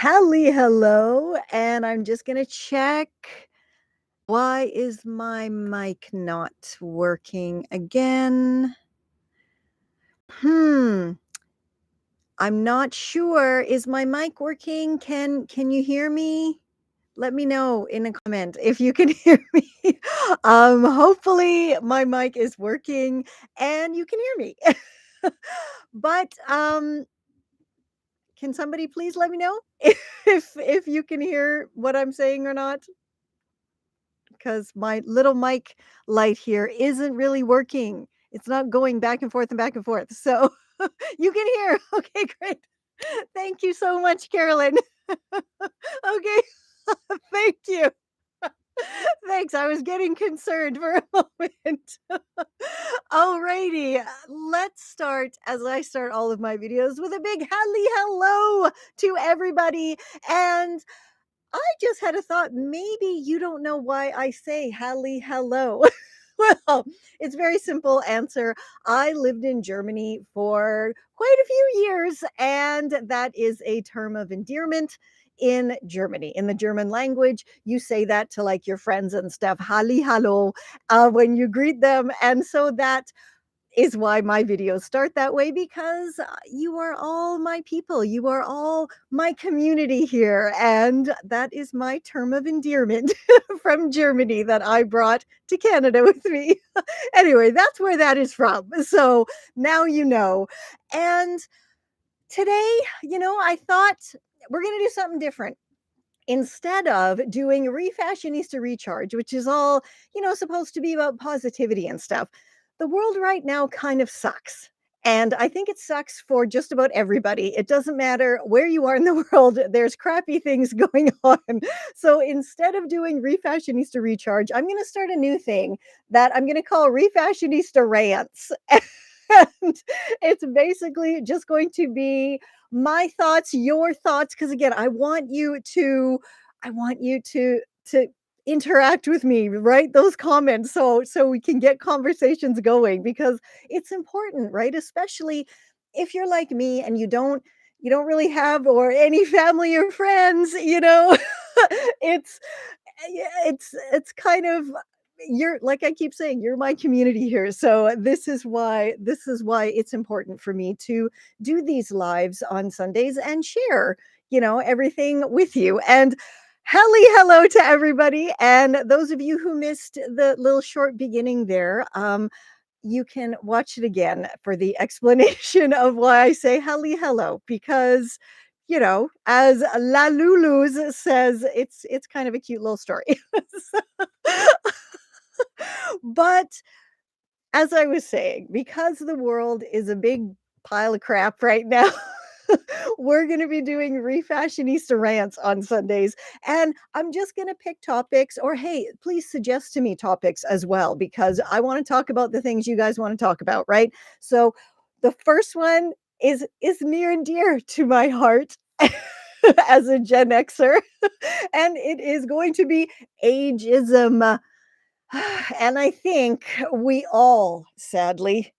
Halli, hello, and I'm just gonna check. Why is my mic not working again? Hmm, I'm not sure. Is my mic working? Can you hear me? Let me know in a comment if you can hear me. Hopefully my mic is working and you can hear me. But can somebody please let me know if you can hear what I'm saying or not? Because my little mic light here isn't really working. It's not going back and forth and back and forth. So you can hear. Okay, great. Thank you so much, Carolyn. Okay, thank you. Thanks. I was getting concerned for a moment. Alrighty, let's start as I start all of my videos with a big Halli hello to everybody. And I just had a thought, maybe you don't know why I say Halli hello. Well, it's very simple answer. I lived in Germany for quite a few years, and that is a term of endearment in Germany. In the German language, you say that to like your friends and stuff, Halli hallo, when you greet them. And so that is why my videos start that way because you are all my people. You are all my community here. And that is my term of endearment from Germany that I brought to Canada with me. Anyway, that's where that is from. So now you know. And today, I thought we're going to do something different. Instead of doing Refashionista Recharge, which is all, supposed to be about positivity and stuff, the world right now kind of sucks. And I think it sucks for just about everybody. It doesn't matter where you are in the world, there's crappy things going on. So instead of doing Refashionista Recharge, I'm going to start a new thing that I'm going to call Refashionista Rants. And it's basically just going to be my thoughts, your thoughts, because again, I want you to interact with me, write those comments so we can get conversations going because it's important, right? Especially if you're like me and you don't really have or any family or friends, it's yeah, it's kind of you're like I keep saying, you're my community here. So this is why it's important for me to do these lives on Sundays and share, everything with you. And Helly hello to everybody. And those of you who missed the little short beginning there, you can watch it again for the explanation of why I say Helly hello, because as La Lulu's says, it's kind of a cute little story. But as I was saying, because the world is a big pile of crap right now, we're going to be doing Refashionista Rants on Sundays. And I'm just going to pick topics, or hey, please suggest to me topics as well, because I want to talk about the things you guys want to talk about, right? So the first one is near and dear to my heart as a Gen Xer, and it is going to be ageism. And I think we all, sadly,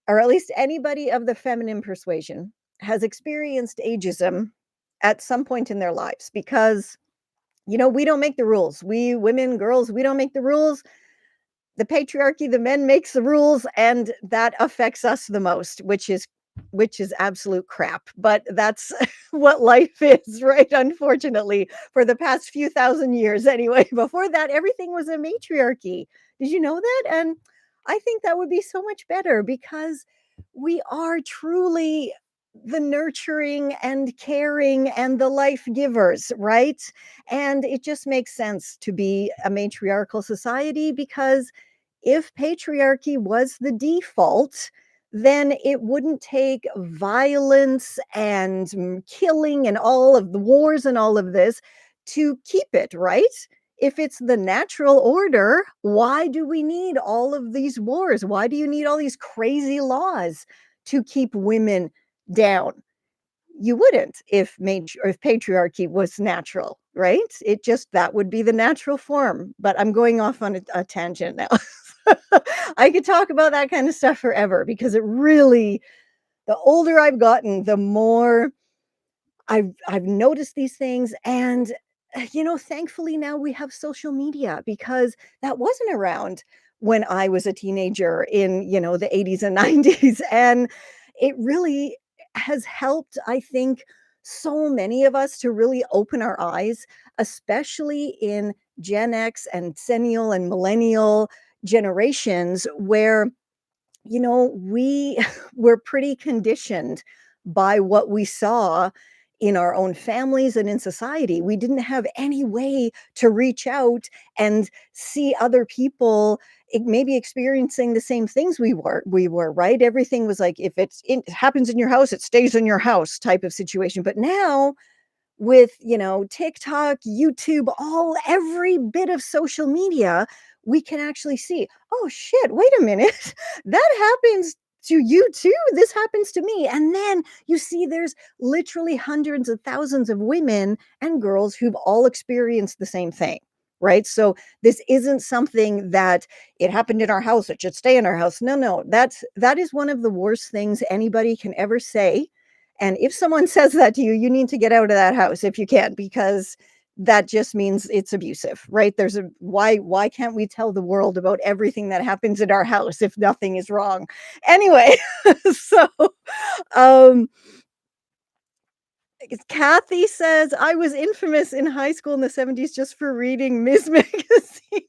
or at least anybody of the feminine persuasion, has experienced ageism at some point in their lives because, we don't make the rules. We women, girls, we don't make the rules. The patriarchy, the men makes the rules, and that affects us the most, which is absolute crap. But that's what life is, right? Unfortunately, for the past few thousand years, anyway. Before that, everything was a matriarchy. Did you know that? And I think that would be so much better because we are truly the nurturing and caring and the life givers, right? And it just makes sense to be a matriarchal society because if patriarchy was the default, then it wouldn't take violence and killing and all of the wars and all of this to keep it, right? If it's the natural order, why do we need all of these wars? Why do you need all these crazy laws to keep women down? You wouldn't if patriarchy was natural, right? It just that would be the natural form. But I'm going off on a tangent now. I could talk about that kind of stuff forever because it really, the older I've gotten, the more I've noticed these things and, thankfully now we have social media because that wasn't around when I was a teenager in, the 80s and 90s, and it really has helped, I think, so many of us to really open our eyes, especially in Gen X and Centennial and Millennial generations where we were pretty conditioned by what we saw in our own families and in society. We didn't have any way to reach out and see other people maybe experiencing the same things we were, right? Everything was like, if it happens in your house, it stays in your house type of situation. But now with, TikTok, YouTube, every bit of social media, we can actually see, "Oh, shit, wait a minute. That happens to you too? This happens to me." And then you see there's literally hundreds of thousands of women and girls who've all experienced the same thing, right? So this isn't something that it happened in our house, it should stay in our house. No, no, that is one of the worst things anybody can ever say, and if someone says that to you, you need to get out of that house if you can, because that just means it's abusive, right? There's a why can't we tell the world about everything that happens in our house if nothing is wrong? Anyway, so um Kathy says I was infamous in high school in the 70s just for reading Ms. Magazine.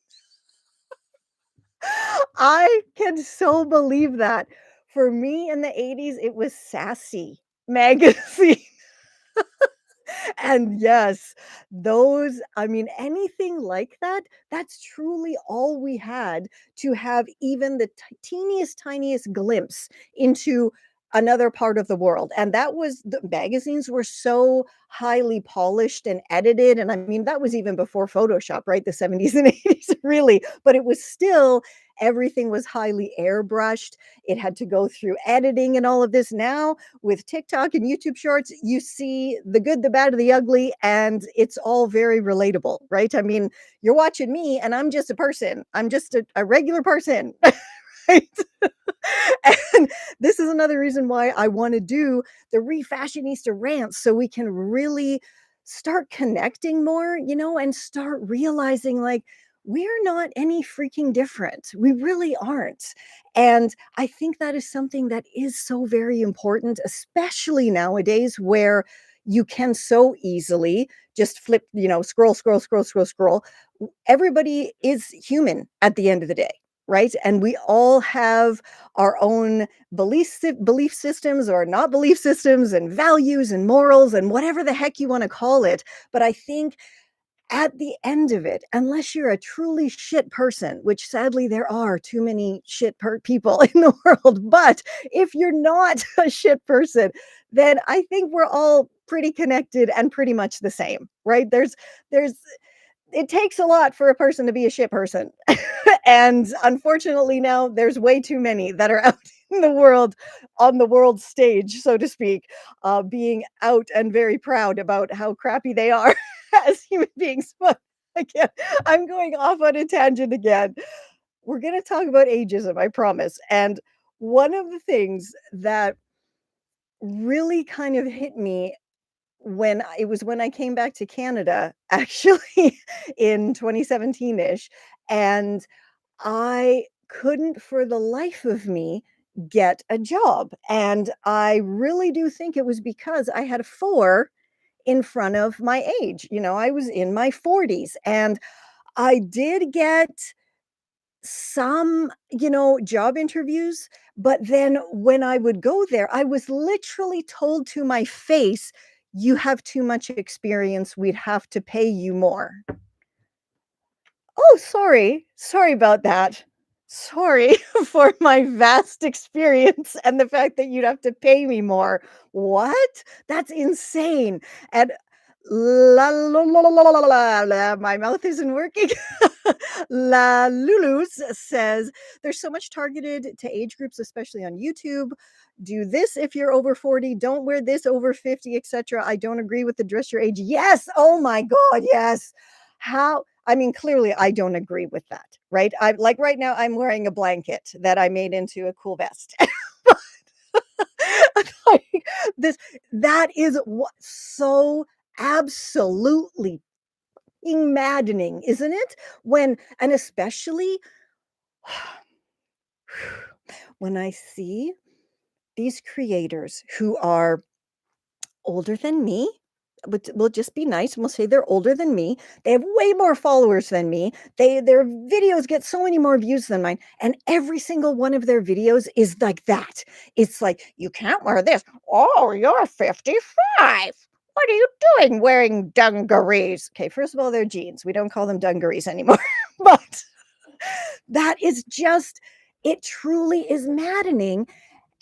I can so believe that. For me in the 80s, it was Sassy magazine. And yes, anything like that, that's truly all we had to have even the teeniest, tiniest glimpse into another part of the world. And that was the magazines were so highly polished and edited. And that was even before Photoshop, right? The 70s and 80s, really. But it was still, everything was highly airbrushed. It had to go through editing and all of this. Now, with TikTok and YouTube Shorts, you see the good, the bad, and the ugly, and it's all very relatable, right? You're watching me, and I'm just a person. I'm just a regular person, right? And this is another reason why I want to do the Refashionista Rants so we can really start connecting more, and start realizing like we're not any freaking different. We really aren't. And I think that is something that is so very important, especially nowadays where you can so easily just flip, scroll, scroll, scroll, scroll, scroll. Everybody is human at the end of the day, right? And we all have our own belief systems or not belief systems and values and morals and whatever the heck you want to call it. But I think at the end of it, unless you're a truly shit person, which sadly there are too many people in the world, but if you're not a shit person, then I think we're all pretty connected and pretty much the same, right? There's it takes a lot for a person to be a shit person. And unfortunately now there's way too many that are out in the world, on the world stage, so to speak, being out and very proud about how crappy they are as human beings. But again, I'm going off on a tangent again. We're going to talk about ageism, I promise. And one of the things that really kind of hit me when I came back to Canada, actually, in 2017-ish, and I couldn't for the life of me get a job, and I really do think it was because I had 4 in front of my age. I was in my 40s, and I did get some, job interviews, but then when I would go there, I was literally told to my face, "You have too much experience. We'd have to pay you more." Oh, sorry. Sorry about that. Sorry for my vast experience and the fact that you'd have to pay me more. What? That's insane. And my mouth isn't working. La Lulu's says there's so much targeted to age groups, especially on YouTube. Do this if you're over 40. Don't wear this over 50, etc. I don't agree with the dress your age. Yes. Oh my God. Yes. How? Clearly, I don't agree with that, right? I like right now, I'm wearing a blanket that I made into a cool vest. Like, this that is what so absolutely maddening, isn't it? When and especially when I see these creators who are older than me, but we'll just be nice and we'll say they're older than me. They have way more followers than me. Their videos get so many more views than mine, and every single one of their videos is like that. It's like, "You can't wear this. Oh, you're 55. What are you doing wearing dungarees?" Okay, first of all, they're jeans. We don't call them dungarees anymore. But that is just it truly is maddening,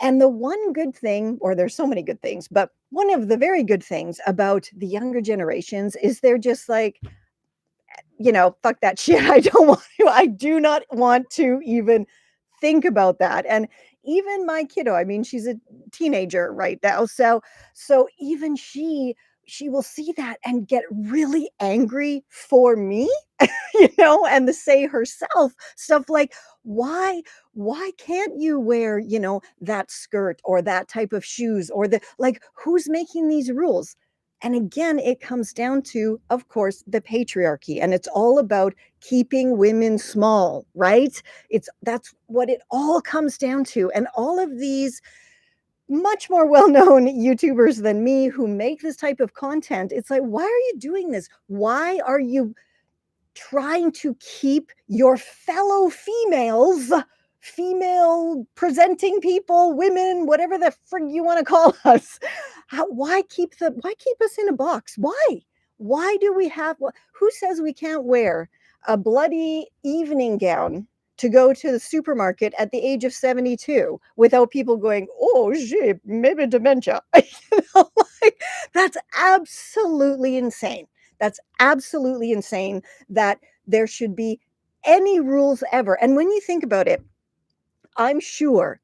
and the one good thing, or there's so many good things, but one of the very good things about the younger generations is they're just like, fuck that shit. I do not want to even think about that. And even my kiddo, I mean, she's a teenager right now. So even she will see that and get really angry for me, and to say herself stuff like, why can't you wear, that skirt or that type of shoes or the like, who's making these rules? And again, it comes down to, of course, the patriarchy, and it's all about keeping women small, right? That's what it all comes down to. And all of these much more well-known YouTubers than me who make this type of content, it's like, why are you doing this? Why are you trying to keep your fellow female presenting people, women, whatever the frig you want to call us? Why keep us in a box? Why do we have who says we can't wear a bloody evening gown to go to the supermarket at the age of 72 without people going, "Oh, gee, maybe dementia." You know, like, that's absolutely insane. That's absolutely insane that there should be any rules ever. And when you think about it, I'm sure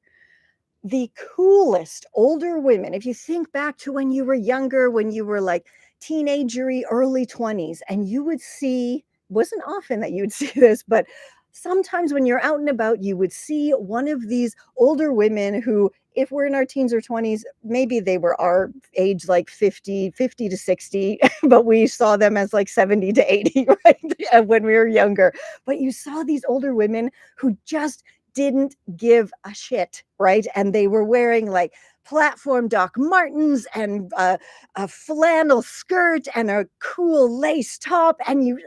the coolest older women, if you think back to when you were younger, when you were like teenagery, early 20s, and you would see, wasn't often that you would see this, but sometimes when you're out and about, you would see one of these older women who, if we're in our teens or 20s, maybe they were our age, like 50 to 60, but we saw them as like 70 to 80, right? When we were younger. But you saw these older women who just didn't give a shit, right? And they were wearing like platform Doc Martens and a flannel skirt and a cool lace top. And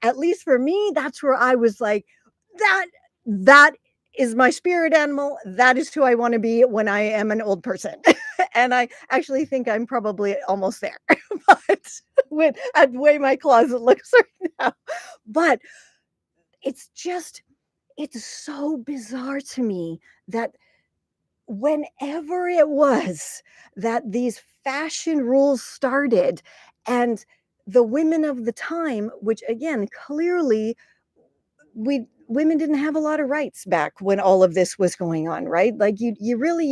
at least for me, that's where I was like, that that is my spirit animal. That is who I want to be when I am an old person. And I actually think I'm probably almost there. But with at the way my closet looks right now. But it's just it's so bizarre to me that whenever it was that these fashion rules started, and the women of the time, which again, clearly we women didn't have a lot of rights back when all of this was going on, right? Like you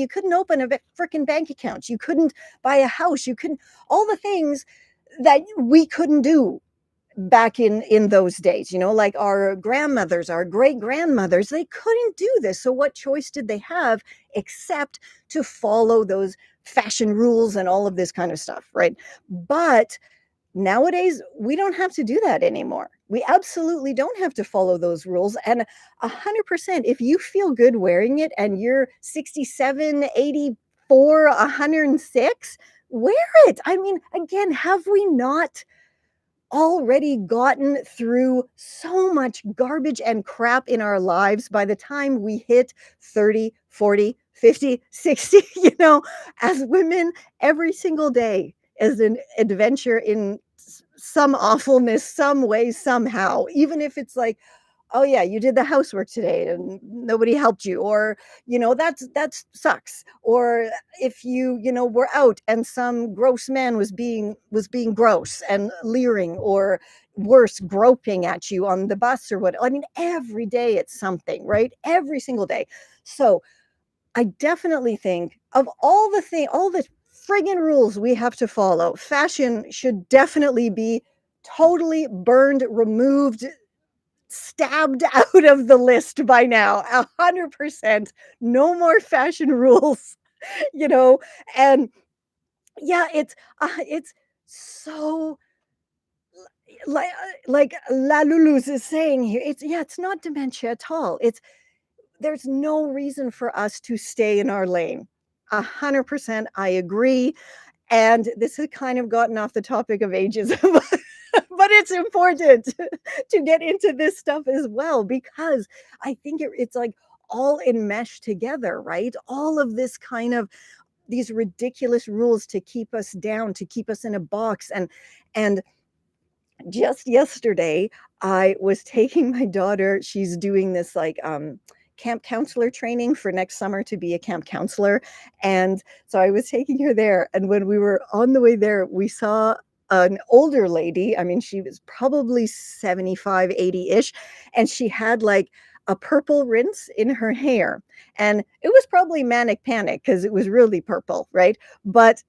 couldn't open a freaking bank account. You couldn't buy a house. You couldn't all the things that we couldn't do back in those days, like our grandmothers, our great grandmothers, they couldn't do this. So what choice did they have except to follow those fashion rules and all of this kind of stuff, right? But nowadays we don't have to do that anymore. We absolutely don't have to follow those rules. And 100%, if you feel good wearing it and you're 67, 84, 106, wear it. I mean, again, have we not already gotten through so much garbage and crap in our lives by the time we hit 30, 40, 50, 60, as women, every single day is an adventure in some awfulness, some way, somehow, even if it's like, oh yeah, you did the housework today and nobody helped you, or that's sucks. Or if you were out and some gross man was being gross and leering, or worse, groping at you on the bus or what. I mean, every day it's something, right? Every single day. So I definitely think of all the friggin' rules we have to follow, fashion should definitely be totally burned, removed, stabbed out of the list by now. 100%. No more fashion rules. you know, and yeah, it's so like La Lulu's is saying here, it's not dementia at all. There's no reason for us to stay in our lane. 100% I agree. And this has kind of gotten off the topic of ageism, but it's important to get into this stuff as well because I think it's like all enmeshed together, right? All of this kind of these ridiculous rules to keep us down, to keep us in a box, and just yesterday, I was taking my daughter, she's doing this like camp counselor training for next summer to be a camp counselor. And so I was taking her there. And when we were on the way there, we saw an older lady. I mean, she was probably 75, 80-ish. And she had like a purple rinse in her hair. And it was probably manic panic because it was really purple, right? But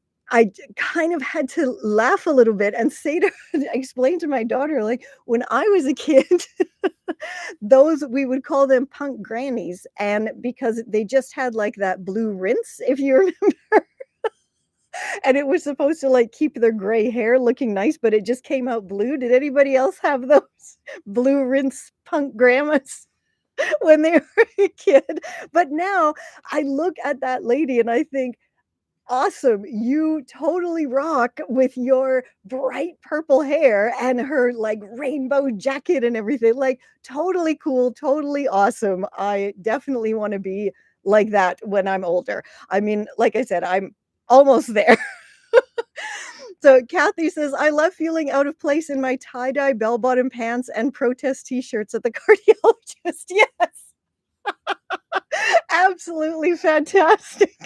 kind of had to laugh a little bit and say to explain to my daughter, like, when I was a kid, those we would call them punk grannies, and because they just had, like, that blue rinse, if you remember, and it was supposed to, like, keep their gray hair looking nice, but it just came out blue. Did anybody else have those blue rinse punk grandmas when they were a kid? But now I look at that lady and I think, awesome. You totally rock with your bright purple hair and her like rainbow jacket and everything. Like totally cool, totally awesome. I definitely want to be like that when I'm older. I mean, like I said, I'm almost there. So Kathy says, I love feeling out of place in my tie-dye bell-bottom pants and protest t-shirts at the cardiologist. Yes, absolutely fantastic.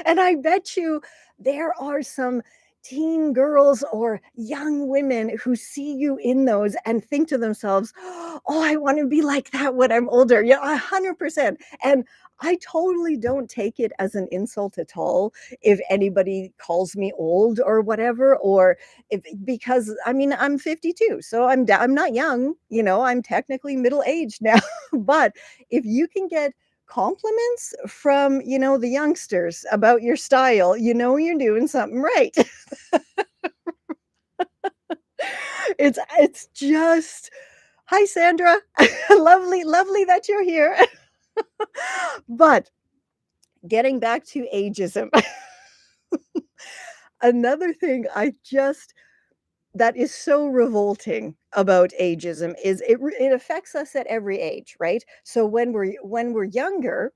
And I bet you there are some teen girls or young women who see you in those and think to themselves, "Oh, I want to be like that when I'm older." Yeah, 100%. And I totally don't take it as an insult at all if anybody calls me old or whatever, or if because I mean I'm 52, so I'm not young, I'm technically middle aged now. But if you can get compliments from, the youngsters about your style, you're doing something right. It's just hi, Sandra. Lovely, lovely that you're here. But getting back to ageism, another thing that is so revolting about ageism is it affects us at every age, right? So when we're younger,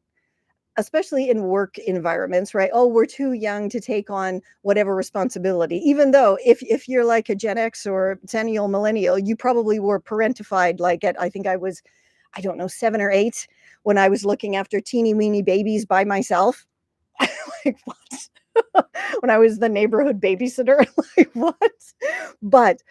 especially in work environments, right? Oh, we're too young to take on whatever responsibility. Even though if you're like a Gen X or Centennial Millennial, you probably were parentified like at I think I don't know, 7 or 8 when I was looking after teeny weeny babies by myself. Like what? When I was the neighborhood babysitter, like what? But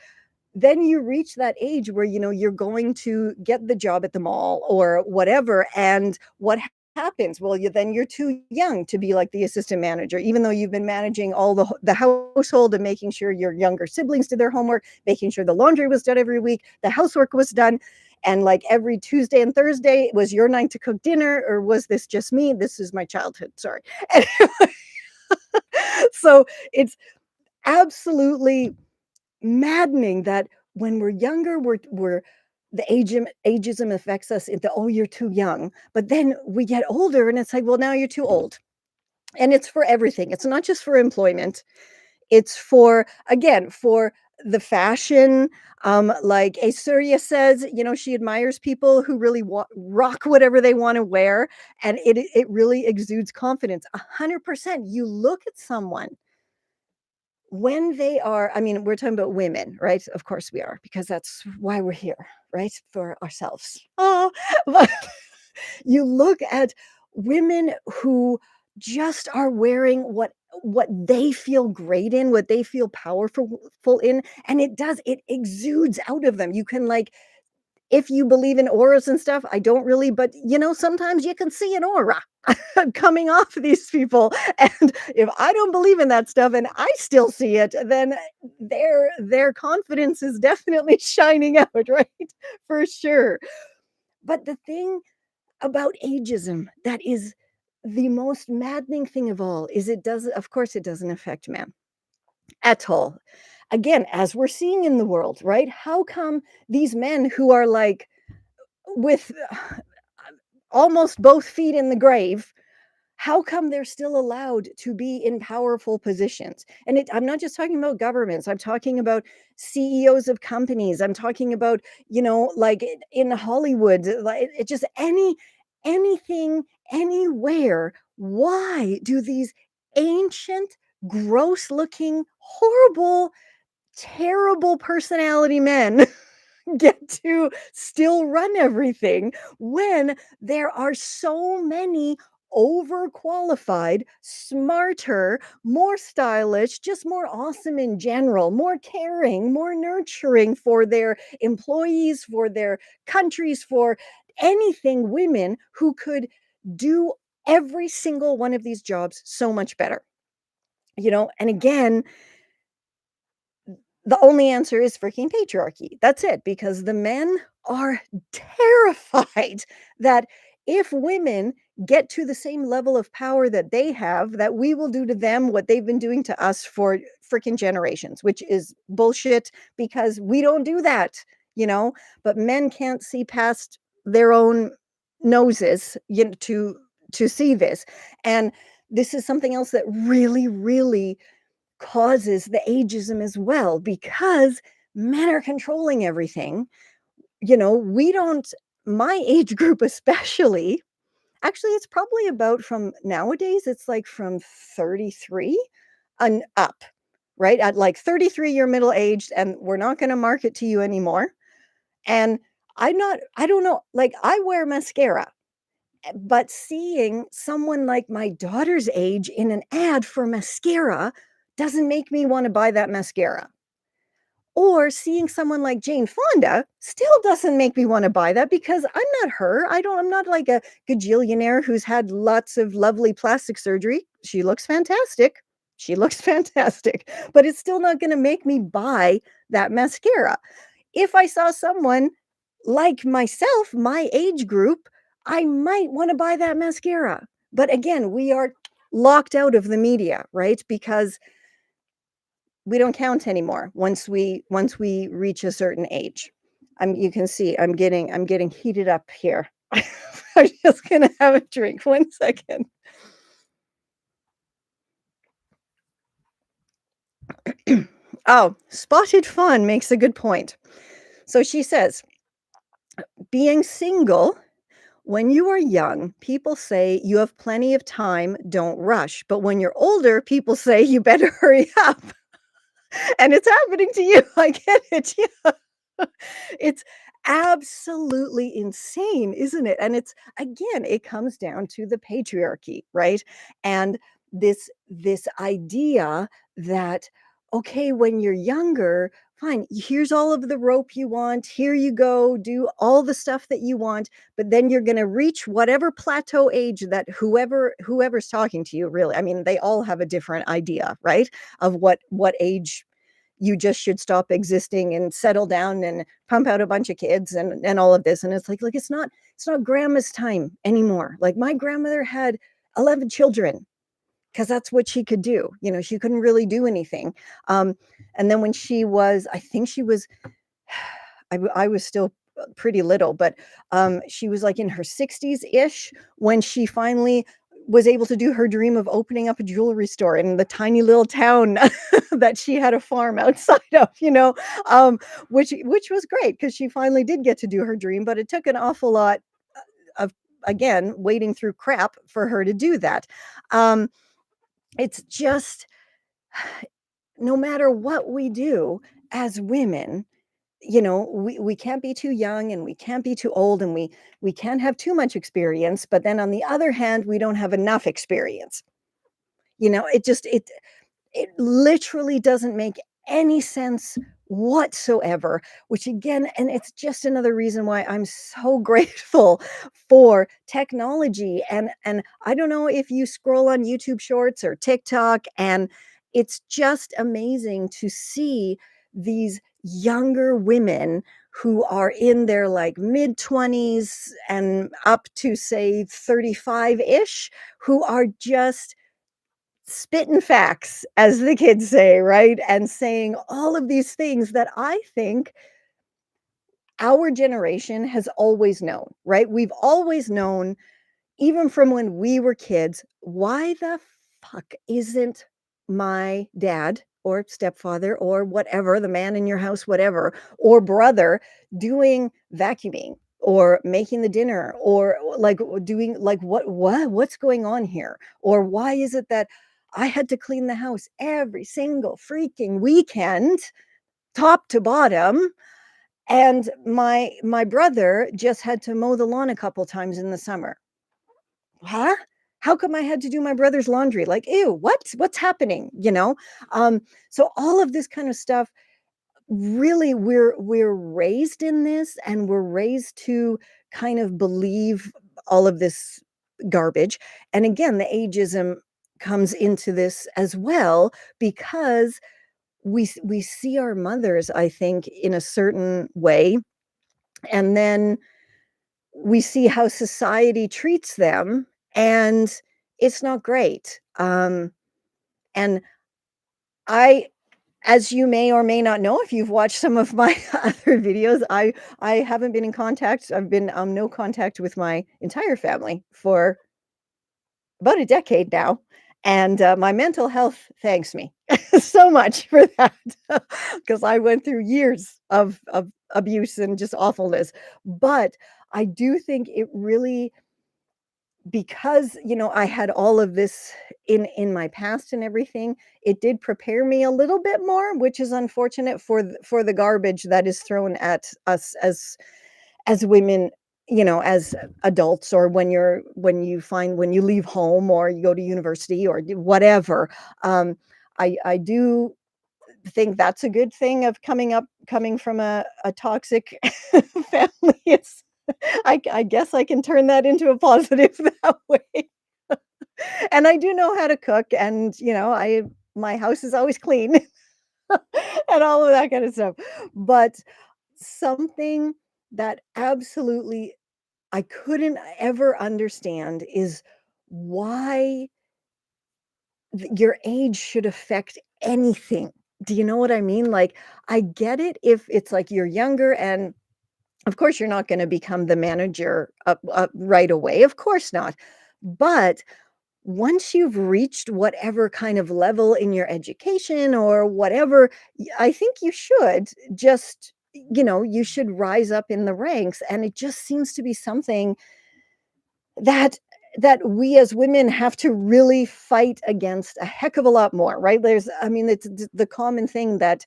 then you reach that age where you're going to get the job at the mall or whatever, and what happens? Well, you're too young to be like the assistant manager, even though you've been managing all the household and making sure your younger siblings did their homework, making sure the laundry was done every week, the housework was done, and like every Tuesday and Thursday was your night to cook dinner, or was this just me? This is my childhood, sorry. Anyway, so it's absolutely maddening that when we're younger, we're the ageism affects us into, oh, you're too young. But then we get older and it's like, well, now you're too old. And it's for everything. It's not just for employment. It's for, again, for the fashion. Like Asuria says, she admires people who really rock whatever they want to wear. And it really exudes confidence. 100%. You look at someone when they are, I mean, we're talking about women, right? Of course we are, because that's why we're here, right? For ourselves. Oh, but you look at women who just are wearing what they feel great in, what they feel powerful in, and it exudes out of them. You can like if you believe in auras and stuff, I don't really, but sometimes you can see an aura coming off these people. And if I don't believe in that stuff and I still see it, then their confidence is definitely shining out, right? For sure. But the thing about ageism that is the most maddening thing of all is it doesn't, of course, it doesn't affect men at all. Again, as we're seeing in the world, right? How come these men who are like with almost both feet in the grave, how come they're still allowed to be in powerful positions? And I'm not just talking about governments. I'm talking about CEOs of companies. I'm talking about, like in Hollywood, like it just anything, anywhere. Why do these ancient, gross looking, horrible, terrible personality men get to still run everything when there are so many overqualified, smarter, more stylish, just more awesome in general, more caring, more nurturing for their employees, for their countries, for anything, women who could do every single one of these jobs so much better. And again, the only answer is freaking patriarchy. That's it, because the men are terrified that if women get to the same level of power that they have, that we will do to them what they've been doing to us for freaking generations, which is bullshit because we don't do that, you know? But men can't see past their own noses, to see this. And this is something else that really, really causes the ageism as well, because men are controlling everything. We don't, my age group especially, actually, it's probably about, from nowadays, it's like from 33 and up, right? At like 33, you're middle aged, and we're not going to market to you anymore. And I don't know, like I wear mascara, but seeing someone like my daughter's age in an ad for mascara doesn't make me want to buy that mascara. Or seeing someone like Jane Fonda still doesn't make me want to buy that, because I'm not her. I'm not like a gajillionaire who's had lots of lovely plastic surgery. She looks fantastic. She looks fantastic, but it's still not going to make me buy that mascara. If I saw someone like myself, my age group, I might want to buy that mascara. But again, we are locked out of the media, right? Because we don't count anymore once we reach a certain age. You can see I'm getting heated up here. I'm just gonna have a drink. 1 second. Oh, Spotted Fun makes a good point. So she says, being single, when you are young, people say you have plenty of time, don't rush. But when you're older, people say you better hurry up. And it's happening to you. I get it. Yeah. It's absolutely insane, isn't it? And it's, again, it comes down to the patriarchy, right? And this idea that, okay, when you're younger, fine, here's all of the rope you want. Here you go, do all the stuff that you want, but then you're going to reach whatever plateau age that whoever's talking to you, really. I mean, they all have a different idea, right? Of what age you just should stop existing and settle down and pump out a bunch of kids and all of this. And it's like, look, it's not grandma's time anymore. Like my grandmother had 11 children because that's what she could do. She couldn't really do anything. And then when she was, I think she was, I was still pretty little, but she was like in her 60s ish when she finally was able to do her dream of opening up a jewelry store in the tiny little town that she had a farm outside of, which was great because she finally did get to do her dream, but it took an awful lot of, again, wading through crap for her to do that. It's just, no matter what we do as women, we can't be too young and we can't be too old, and we can't have too much experience, but then on the other hand, we don't have enough experience. It literally doesn't make any sense whatsoever, which again, and it's just another reason why I'm so grateful for technology. And I don't know if you scroll on YouTube Shorts or TikTok, and it's just amazing to see these younger women who are in their like mid 20s and up to say 35-ish, who are just spitting facts, as the kids say, right? And saying all of these things that I think our generation has always known, right? We've always known, even from when we were kids, why the fuck isn't my dad or stepfather or whatever, the man in your house, whatever, or brother doing vacuuming or making the dinner or like doing like what's going on here? Or why is it that I had to clean the house every single freaking weekend, top to bottom, and my brother just had to mow the lawn a couple times in the summer? Huh? How come I had to do my brother's laundry? Like, ew, what's happening? Um, so all of this kind of stuff, really, we're raised in this, and we're raised to kind of believe all of this garbage. And again, the ageism comes into this as well, because we see our mothers, I think, in a certain way, and then we see how society treats them, and it's not great. And I, as you may or may not know, if you've watched some of my other videos, I haven't been in contact. I've been no contact with my entire family for about a decade now, and my mental health thanks me so much for that, because I went through years of abuse and just awfulness. But I do think it really, because I had all of this in my past and everything, it did prepare me a little bit more, which is unfortunate for for the garbage that is thrown at us as women, as adults, or when you leave home or you go to university or whatever. Um i i do think that's a good thing of coming from a toxic family. It's I guess I can turn that into a positive that way. And I do know how to cook, and I my house is always clean and all of that kind of stuff. But something that absolutely I couldn't ever understand is why your age should affect anything. Do you know what I mean? Like, I get it if it's like you're younger, and of course you're not going to become the manager up right away. Of course not. But once you've reached whatever kind of level in your education or whatever, I think you should just, you should rise up in the ranks. And it just seems to be something that we as women have to really fight against a heck of a lot more, right? I mean, it's the common thing that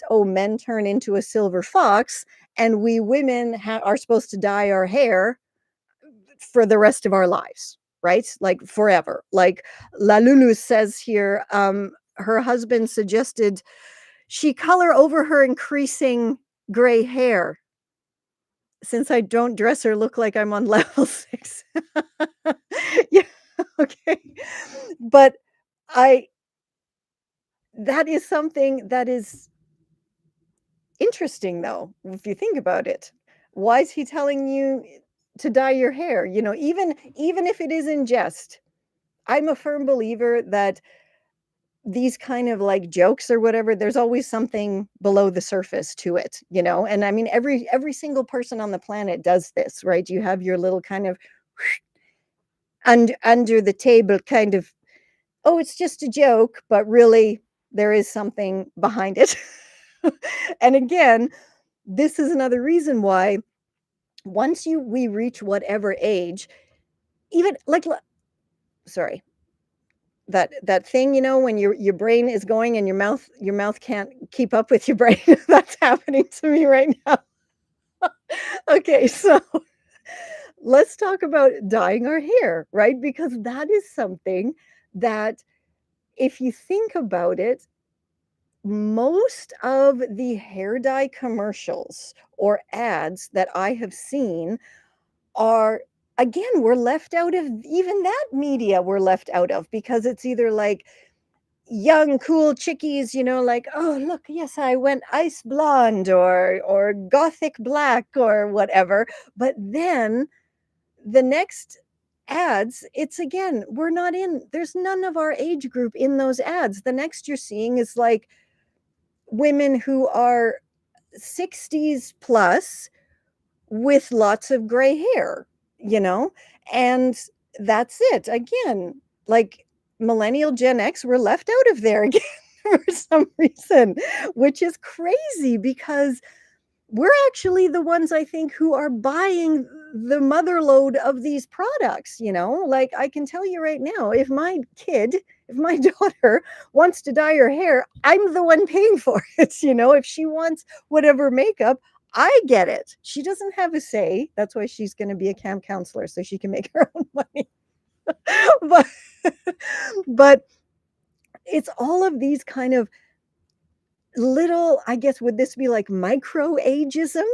oh, men turn into a silver fox, and we women are supposed to dye our hair for the rest of our lives, right? Like forever. Like La Lulu says here, her husband suggested she color over her increasing gray hair, since I don't dress or look like I'm on level 6. Yeah, okay. But I that is something that is interesting, though, if you think about it. Why is he telling you to dye your hair? Even if it is in jest, I'm a firm believer that these kind of like jokes or whatever, there's always something below the surface to it. And I mean, every single person on the planet does this, right? You have your little kind of under the table kind of, oh, it's just a joke, but really there is something behind it. And again, this is another reason why once we reach whatever age, even like sorry, that thing, when your brain is going and your mouth can't keep up with your brain. That's happening to me right now. Okay, so let's talk about dyeing our hair, right? Because that is something that, if you think about it, most of the hair dye commercials or ads that I have seen are, again, we're left out of even that media, we're left out of, because it's either like young cool chickies, like, oh look, yes, I went ice blonde or gothic black or whatever. But then the next ads, it's again, we're not in, there's none of our age group in those ads. The next you're seeing is like women who are 60s plus with lots of gray hair, you know? And that's it. Again, like millennial Gen X were left out of there again for some reason, which is crazy because we're actually the ones, I think, who are buying the mother load of these products. Like, I can tell you right now, if my daughter wants to dye her hair, I'm the one paying for it. If she wants whatever makeup, I get it. She doesn't have a say. That's why she's going to be a camp counselor, so she can make her own money. but but it's all of these kind of little, I guess, would this be like micro ageism?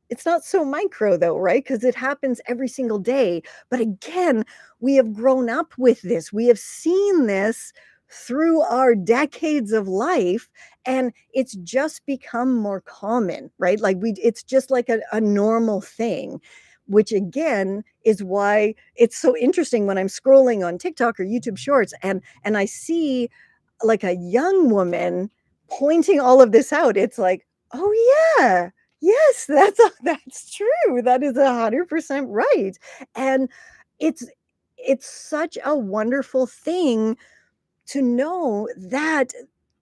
It's not so micro though, right? Because it happens every single day. But again, we have grown up with this. We have seen this through our decades of life, and it's just become more common, right? Like it's just like a normal thing, which again is why it's so interesting when I'm scrolling on TikTok or YouTube Shorts and I see like a young woman pointing all of this out. It's like, oh yeah, yes, that's true. That is 100% right. And it's it's such a wonderful thing to know that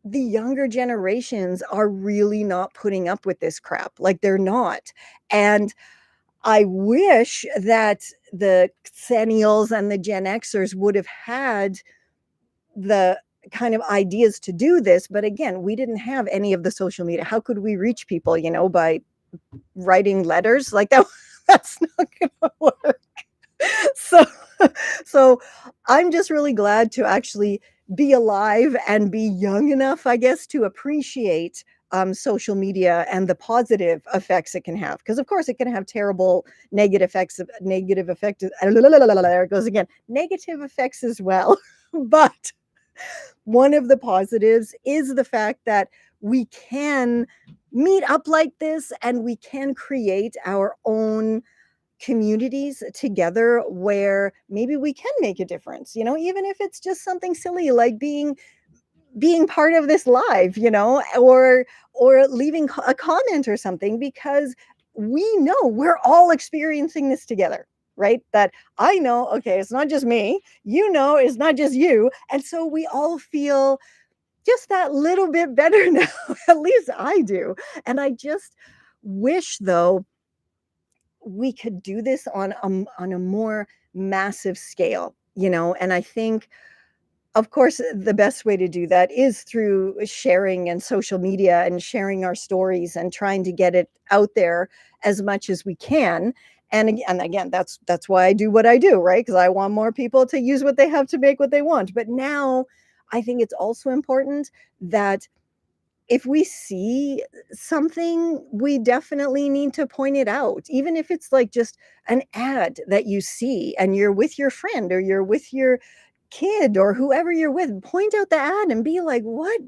the younger generations are really not putting up with this crap. Like, they're not. And I wish that the Xennials and the Gen Xers would have had the kind of ideas to do this. But again, we didn't have any of the social media. How could we reach people, by writing letters like that? That's not gonna work. So so I'm just really glad to actually be alive and be young enough, I guess, to appreciate social media and the positive effects it can have. Because of course it can have terrible negative effects. There it goes again. Negative effects as well. But one of the positives is the fact that we can meet up like this and we can create our own communities together where maybe we can make a difference, even if it's just something silly like being part of this live, or leaving a comment or something, because we know we're all experiencing this together, right? That I know, okay, it's not just me, it's not just you. And so we all feel just that little bit better now. At least I do. And I just wish, though, we could do this on a more massive scale, and I think, of course, the best way to do that is through sharing and social media and sharing our stories and trying to get it out there as much as we can. And again, that's why I do what I do, right? Because I want more people to use what they have to make what they want. But now I think it's also important that if we see something, we definitely need to point it out, even if it's like just an ad that you see and you're with your friend or you're with your kid or whoever you're with. Point out the ad and be like, what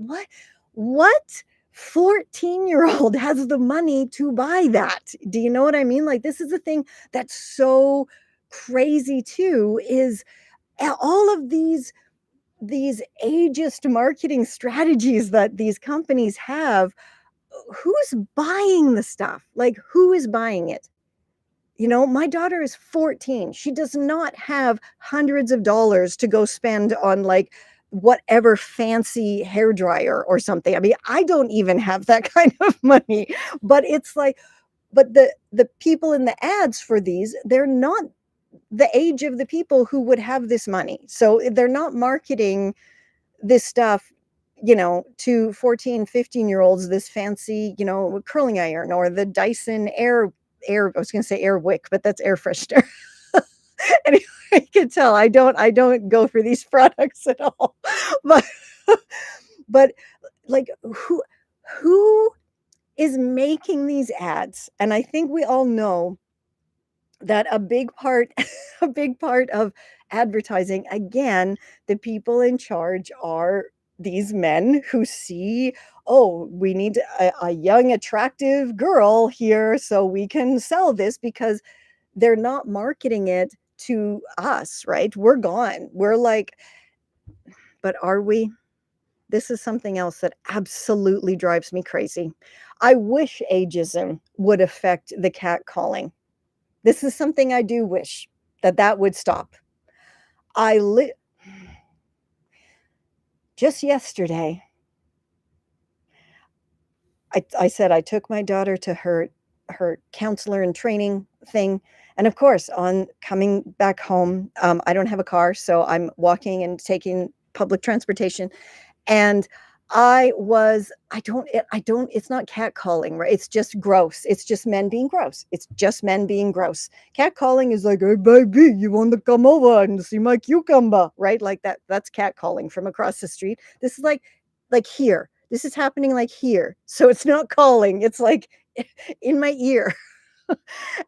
14-year-old has the money to buy that? Do you know what I mean? Like, this is the thing that's so crazy too, is all of these ageist marketing strategies that these companies have. Who's buying the stuff? Like, who is buying it? My daughter is 14. She does not have hundreds of dollars to go spend on like whatever fancy hair dryer or something. I mean, I don't even have that kind of money. But it's like, but the people in the ads for these, they're not the age of the people who would have this money. So they're not marketing this stuff, to 14, 15-year-olds, this fancy, curling iron or the Dyson I was going to say air wick, but that's air freshener. Anyway, you can tell I don't go for these products at all. But but like, who is making these ads? And I think we all know that a big part a big part of advertising, again, the people in charge are these men who see, oh, we need a young, attractive girl here so we can sell this because they're not marketing it to us, right? We're gone. We're like, but are we? This is something else that absolutely drives me crazy. I wish ageism would affect the catcalling. This is something I do wish that that would stop. I li- just yesterday, I said I took my daughter to her counselor and training thing, and of course, on coming back home, I don't have a car, so I'm walking and taking public transportation. And I don't it's not catcalling, right? It's just gross. It's just men being gross. It's just men being gross. Catcalling is like, "Hey, baby, you want to come over and see my cucumber?" Right? Like that. That's catcalling from across the street. This is like here. This is happening like here. So it's not calling. It's like in my ear.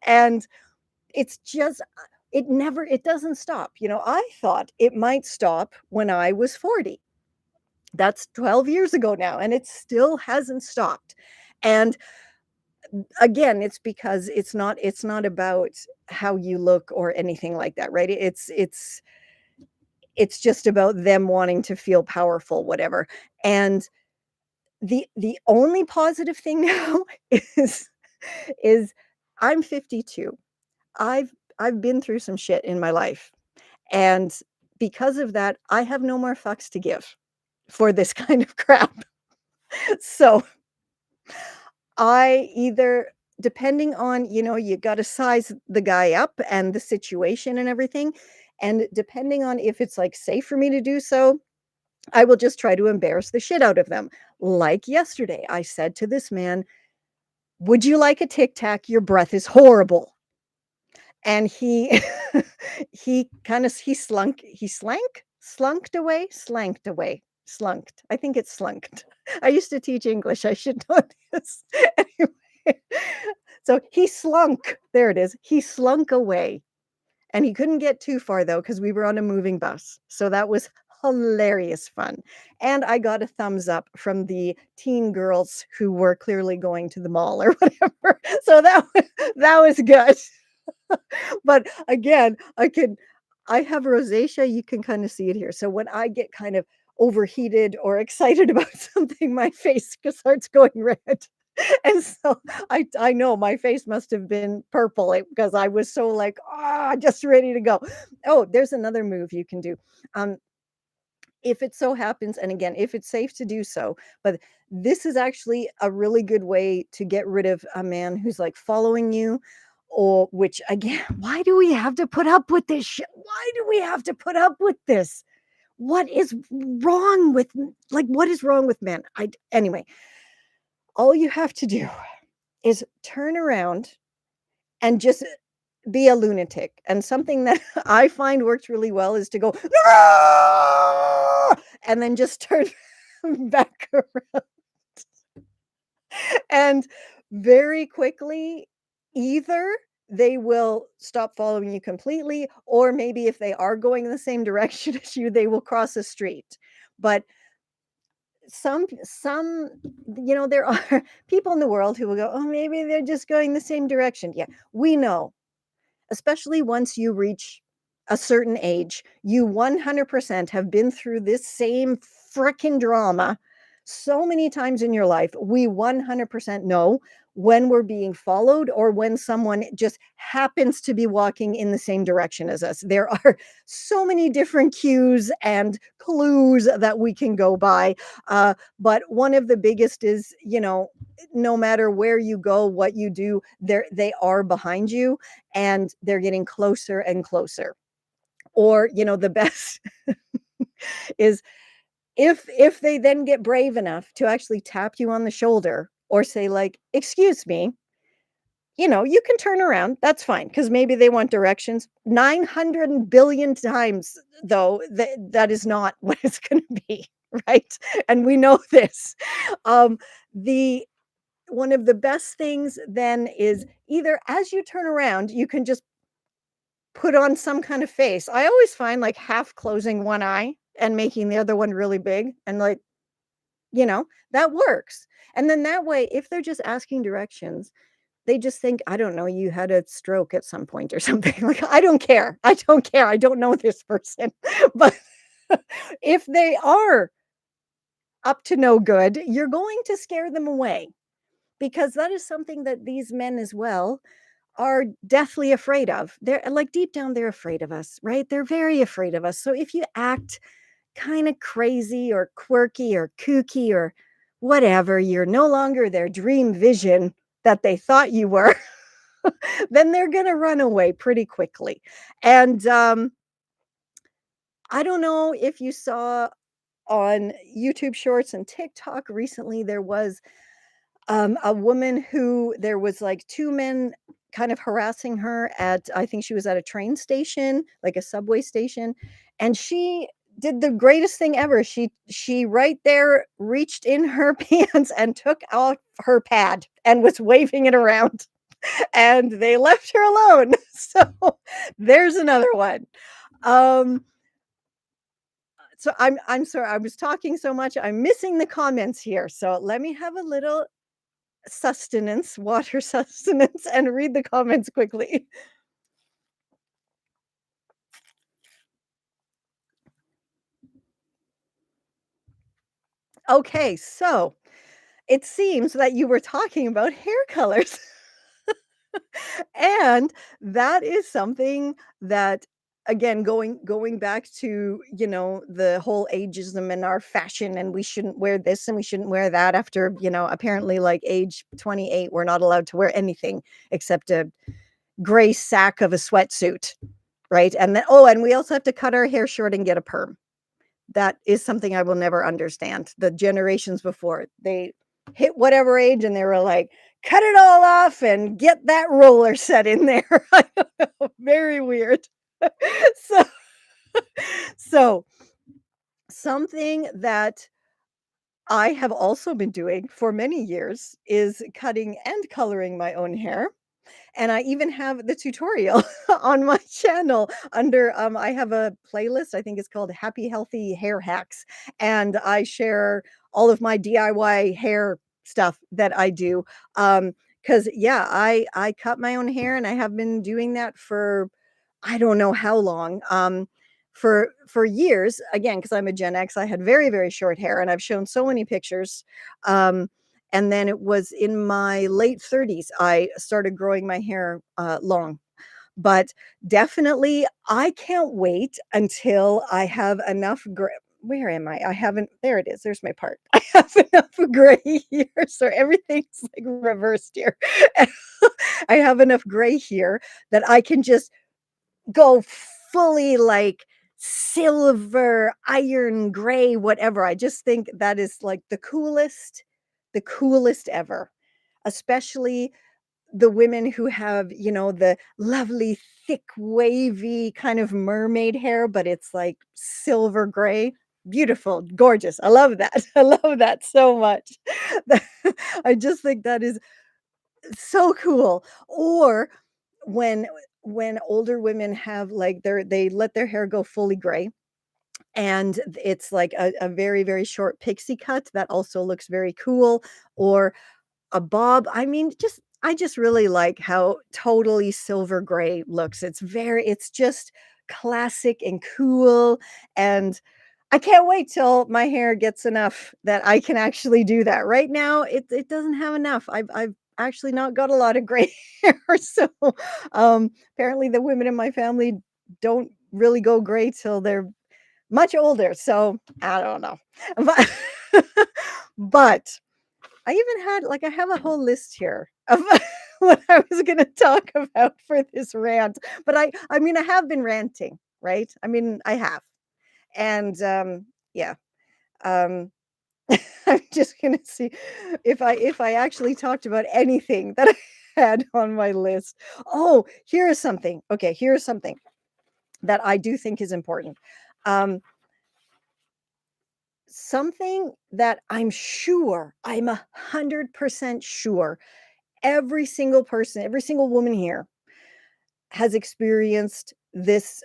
And it's just it doesn't stop. I thought it might stop when I was 40. That's 12 years ago now, and it still hasn't stopped. And again, it's because it's not about how you look or anything like that, right? It's just about them wanting to feel powerful, whatever. And the only positive thing now is is I'm 52. I've been through some shit in my life. And because of that, I have no more fucks to give for this kind of crap. So I either depending on, you gotta size the guy up and the situation and everything, and depending on if it's, like, safe for me to do so, I will just try to embarrass the shit out of them. Like yesterday, I said to this man, "Would you like a Tic Tac? Your breath is horrible." And he he kinda slunked away? Slanked away. Slunked. I think it's slunked. I used to teach English, I should know this. Anyway, so he slunk. There it is. He slunk away, and he couldn't get too far though, because we were on a moving bus. So that was hilarious fun. And I got a thumbs up from the teen girls who were clearly going to the mall or whatever. So that was good. But again, I have rosacea, you can kind of see it here. So when I get kind of overheated or excited about something, my face just starts going red. And so I know my face must have been purple because I was so like, just ready to go. Oh, there's another move you can do. Um, if it so happens, and again, if it's safe to do so, but this is actually a really good way to get rid of a man who's like following you, or which again, why do we have to put up with this shit? Why do we have to put up with this? What is wrong with what is wrong with men? Anyway, all you have to do is turn around and just be a lunatic. And something that I find works really well is to go, "Ah!" and then just turn back around. And very quickly, either they will stop following you completely, or maybe if they are going in the same direction as you, they will cross a street. But some there are people in the world who will go, oh, maybe they're just going the same direction. Yeah, we know, especially once you reach a certain age, you 100% have been through this same frickin' drama so many times in your life. We 100% know when we're being followed or when someone just happens to be walking in the same direction as us. There are so many different cues and clues that we can go by. But one of the biggest is, no matter where you go, what you do, they are behind you and they're getting closer and closer. Or, the best is if they then get brave enough to actually tap you on the shoulder or say like, "Excuse me," you can turn around. That's fine because maybe they want directions. 900 billion times though, that is not what it's going to be, right? And we know this. The One of the best things then is either as you turn around, you can just put on some kind of face. I always find like half closing one eye and making the other one really big and, like, that works. And then that way, if they're just asking directions, they just think, I don't know, you had a stroke at some point or something. Like, I don't care. I don't care. I don't know this person. But if they are up to no good, you're going to scare them away because that is something that these men as well are deathly afraid of. They're like deep down, they're afraid of us, right? They're very afraid of us. So if you act kind of crazy or quirky or kooky or whatever, you're no longer their dream vision that they thought you were, then they're going to run away pretty quickly. And I don't know if you saw on YouTube Shorts and TikTok recently, there was a woman who there was like two men kind of harassing her at, I think she was at a train station, like a subway station, and she did the greatest thing ever. She right there reached in her pants and took off her pad and was waving it around, and they left her alone. So there's another one. Um, so I'm sorry, I was talking so much, I'm missing the comments here. So let me have a little sustenance, water sustenance, and read the comments quickly. Okay, so it seems that you were talking about hair colors. And that is something that, again, going back to, the whole ageism and our fashion, and we shouldn't wear this and we shouldn't wear that after, apparently like age 28, we're not allowed to wear anything except a gray sack of a sweatsuit, right? And then, oh, and we also have to cut our hair short and get a perm. That is something I will never understand. The generations before, they hit whatever age and they were like, cut it all off and get that roller set in there. I don't know, very weird. So so something that I have also been doing for many years is cutting and coloring my own hair. And I even have the tutorial on my channel under, I have a playlist, I think it's called Happy Healthy Hair Hacks, and I share all of my DIY hair stuff that I do. Because yeah, I cut my own hair and I have been doing that for I don't know how long. For years, again, because I'm a Gen X, I had very, very short hair, and I've shown so many pictures. Um, and then it was in my late 30s, I started growing my hair long. But definitely, I can't wait until I have enough where am I? I haven't, there it is. There's my part. I have enough gray here. So everything's like reversed here. I have enough gray here that I can just go fully like silver, iron gray, whatever. I just think that is like the coolest ever. Especially the women who have, the lovely, thick, wavy kind of mermaid hair, but it's like silver gray. Beautiful, gorgeous. I love that. I love that so much. I just think that is so cool. Or when when older women have like they let their hair go fully gray and it's like a very, very short pixie cut that also looks very cool, or a bob. I mean, I just really like how totally silver gray looks. It's just classic and cool, and I can't wait till my hair gets enough that I can actually do that. Right now, it doesn't have enough. I've actually not got a lot of gray hair, so, apparently the women in my family don't really go gray till they're much older, so I don't know. But but I even had like I have a whole list here of what I was gonna talk about for this rant, but I mean, I have been ranting, right? I mean, I have. And, yeah, um, I'm just gonna see if I actually talked about anything that I had on my list. Oh, here is something. Okay, here is something that I do think is important. Um, something that I'm 100% sure every single person, every single woman here has experienced this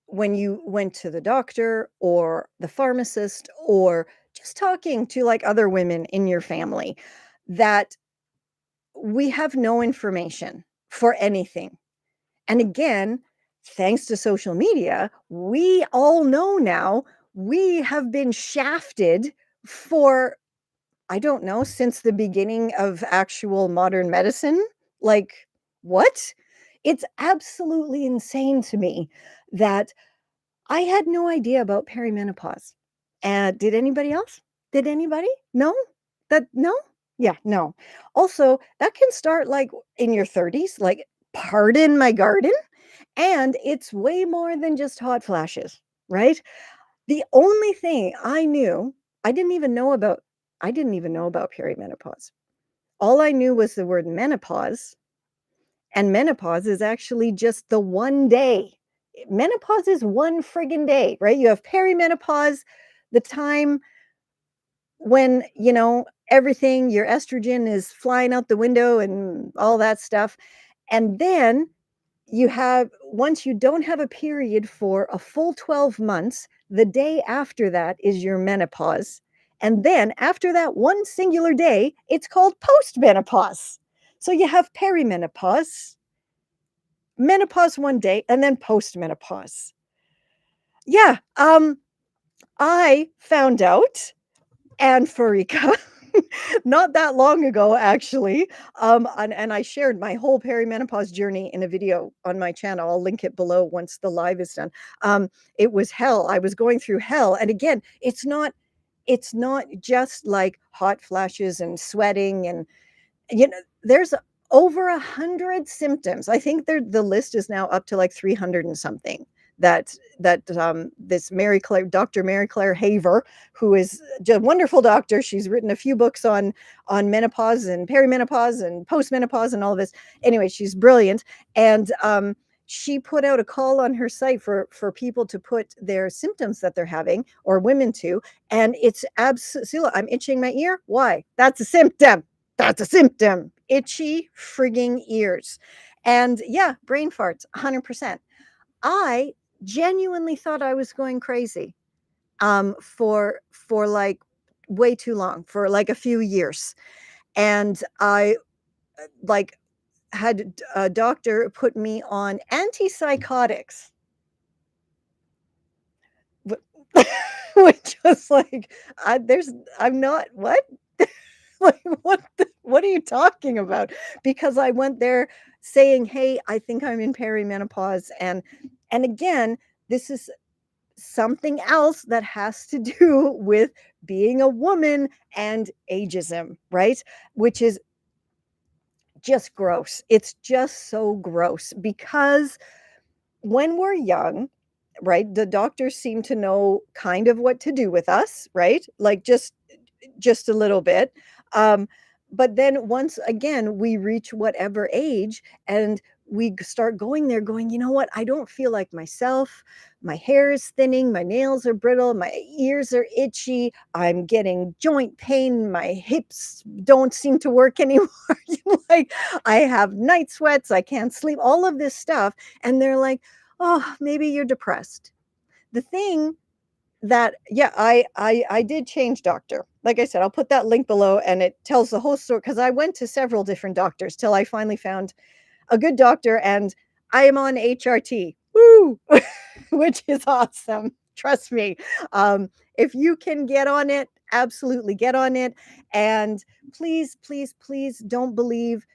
when you went to the doctor or the pharmacist or just talking to like other women in your family, that we have no information for anything. And again, thanks to social media, we all know now we have been shafted for, I don't know, since the beginning of actual modern medicine. Like, what? It's absolutely insane to me that I had no idea about perimenopause. And did anybody else? Did anybody? No? No? Yeah, no. Also, that can start like in your 30s, like, pardon my garden. And it's way more than just hot flashes, right? The only thing I knew, I didn't even know about, I didn't even know about perimenopause. All I knew was the word menopause, and menopause is actually just the one day. Menopause is one friggin' day, right? You have perimenopause, the time when, everything, your estrogen is flying out the window and all that stuff. And then you have, once you don't have a period for a full 12 months, the day after that is your menopause. And then after that one singular day, it's called postmenopause. So you have perimenopause, menopause one day, and then postmenopause. Yeah, I found out, and Farika, not that long ago, actually. And I shared my whole perimenopause journey in a video on my channel. I'll link it below once the live is done. It was hell. I was going through hell. And again, it's not just like hot flashes and sweating and, there's over 100 symptoms. I think the list is now up to like 300 and something that this Dr. Mary Claire Haver, who is a wonderful doctor. She's written a few books on menopause and perimenopause and postmenopause and all of this. Anyway, she's brilliant. And she put out a call on her site for people to put their symptoms that they're having, or women to, and it's absolutely, I'm itching my ear. Why? That's a symptom. That's a symptom. Itchy frigging ears. And yeah, brain farts, 100%. I genuinely thought I was going crazy for like way too long, for like a few years. And I like had a doctor put me on antipsychotics, which was like, I'm not, what? Like, what are you talking about? Because I went there saying, hey, I think I'm in perimenopause. And again, this is something else that has to do with being a woman and ageism, right? Which is just gross. It's just so gross because when we're young, right, the doctors seem to know kind of what to do with us, right? Like just a little bit. Um, but then once again, we reach whatever age and we start going there going, you know what? I don't feel like myself. My hair is thinning. My nails are brittle. My ears are itchy. I'm getting joint pain. My hips don't seem to work anymore. Like, I have night sweats. I can't sleep, all of this stuff. And they're like, oh, maybe you're depressed. The thing that, yeah, I did change doctor. Like I said, I'll put that link below, and it tells the whole story because I went to several different doctors till I finally found a good doctor, and I am on HRT. Woo! Which is awesome. Trust me. If you can get on it, absolutely get on it. And please, please, please don't believe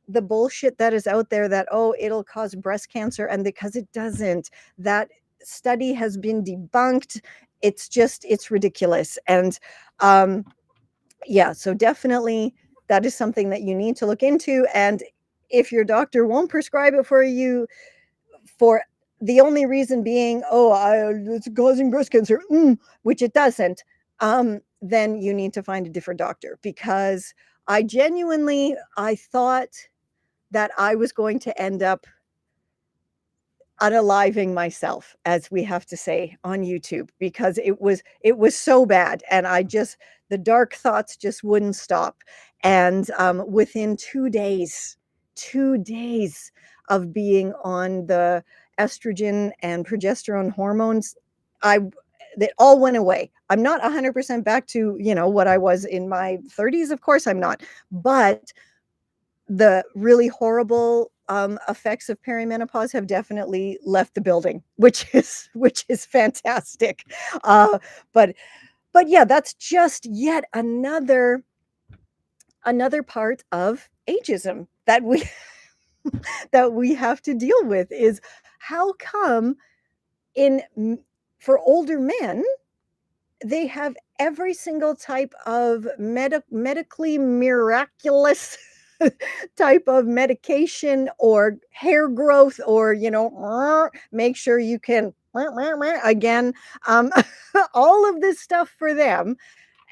the bullshit that is out there that, oh, it'll cause breast cancer. And because it doesn't, that study has been debunked. It's ridiculous. And yeah, so definitely that is something that you need to look into. And if your doctor won't prescribe it for you, for the only reason being, oh, it's causing breast cancer, which it doesn't, then you need to find a different doctor, because I thought that I was going to end up unaliving myself, as we have to say on YouTube, because it was so bad, and the dark thoughts just wouldn't stop. And within 2 days of being on the estrogen and progesterone hormones, I they all went away. I'm not 100% back to, what I was in my 30s, of course I'm not, but the really horrible, effects of perimenopause have definitely left the building, which is fantastic. Uh, but yeah, that's just yet another part of ageism that we that we have to deal with is how come in for older men they have every single type of medically miraculous type of medication or hair growth or make sure you can again, um, all of this stuff for them,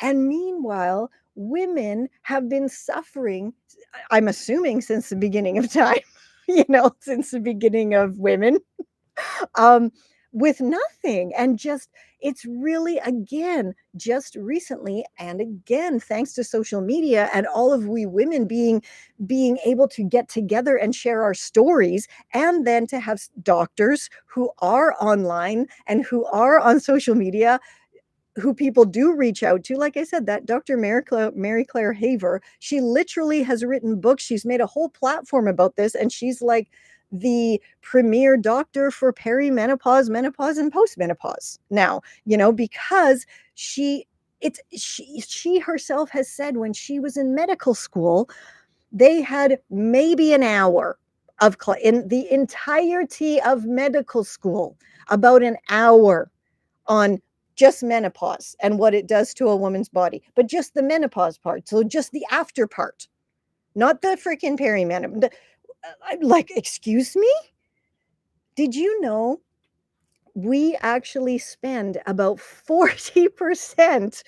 and meanwhile women have been suffering, I'm assuming since the beginning of time, since the beginning of women, um, with nothing. And just, it's really, again, just recently, and again, thanks to social media and all of we women being able to get together and share our stories, and then to have doctors who are online and who are on social media, who people do reach out to. Like I said, that Dr. Mary Claire Haver, she literally has written books. She's made a whole platform about this, and she's like the premier doctor for perimenopause, menopause, and postmenopause now, because she herself has said when she was in medical school, they had maybe an hour in the entirety of medical school, about an hour on just menopause and what it does to a woman's body, but just the menopause part. So just the after part, not the freaking perimenopause. I'm like, excuse me? Did you know we actually spend about 40%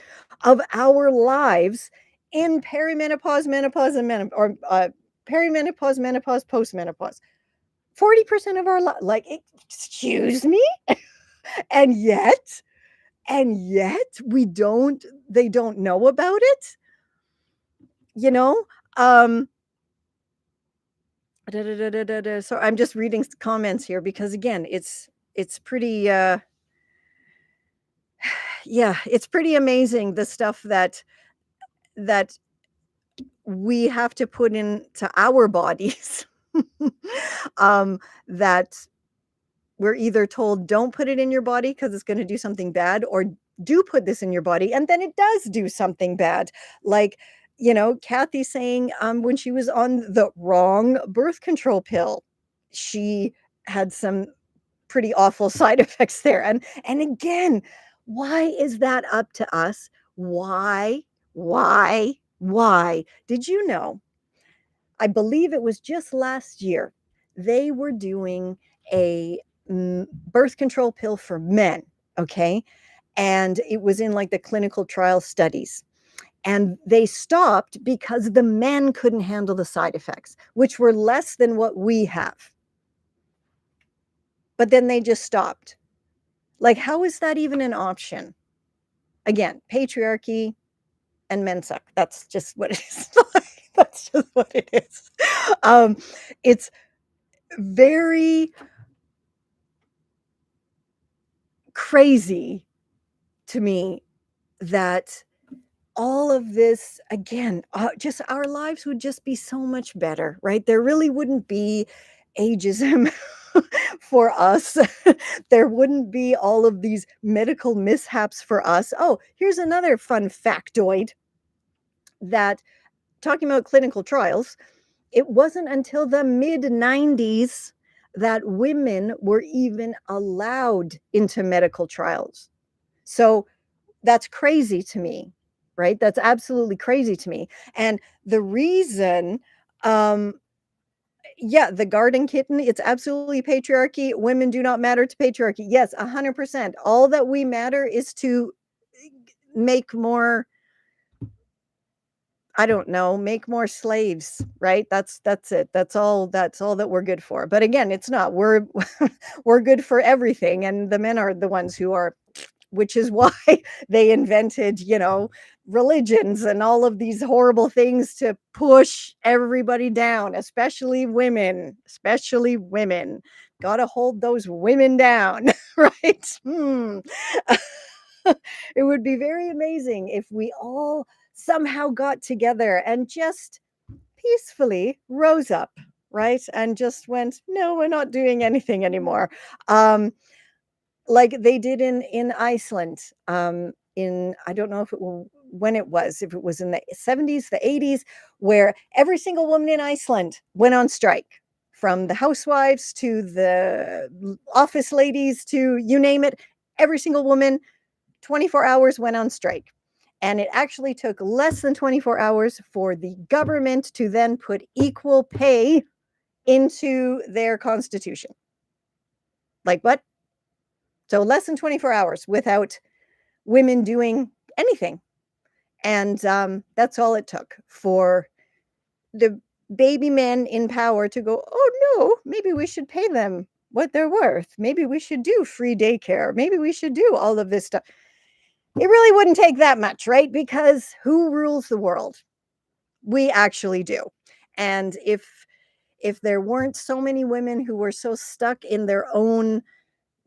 of our lives in perimenopause, menopause, and perimenopause, menopause, postmenopause? 40% of our life. Like, excuse me? And yet, we don't they don't know about it, you know um so I'm just reading comments here because again, it's pretty yeah, it's pretty amazing, the stuff that we have to put into our bodies, um that we're either told don't put it in your body because it's going to do something bad, or do put this in your body and then it does do something bad. Like, Kathy saying, when she was on the wrong birth control pill, she had some pretty awful side effects there. And again, why is that up to us? Why did you know, I believe it was just last year, they were doing a birth control pill for men, okay? And it was in like the clinical trial studies. And they stopped because the men couldn't handle the side effects, which were less than what we have. But then they just stopped. Like, how is that even an option? Again, patriarchy and men suck. That's just what it is. That's just what it is. It's very crazy to me that all of this, again, just our lives would just be so much better, right? There really wouldn't be ageism for us. There wouldn't be all of these medical mishaps for us. Oh, here's another fun factoid, that talking about clinical trials, it wasn't until the mid 90s that women were even allowed into medical trials. So that's crazy to me, right? That's absolutely crazy to me. And the reason, um, yeah, the garden kitten, it's absolutely patriarchy. Women do not matter to patriarchy. Yes, 100%. All that we matter is to make more, I don't know, make more slaves, right? That's it. That's all that we're good for. But again, it's not. We're we're good for everything, and the men are the ones who are, which is why they invented, religions and all of these horrible things to push everybody down, especially women, gotta hold those women down, right? It would be very amazing if we all somehow got together and just peacefully rose up, right? And just went, no, we're not doing anything anymore. Um, like they did in Iceland. In I don't know if it when it was, if it was in the 70s, the 80s, where every single woman in Iceland went on strike, from the housewives to the office ladies to you name it. Every single woman, 24 hours went on strike. And it actually took less than 24 hours for the government to then put equal pay into their constitution. Like what? So less than 24 hours without women doing anything. And that's all it took for the baby men in power to go, oh no, maybe we should pay them what they're worth. Maybe we should do free daycare. Maybe we should do all of this stuff. It really wouldn't take that much, right? Because who rules the world? We actually do. And if there weren't so many women who were so stuck in their own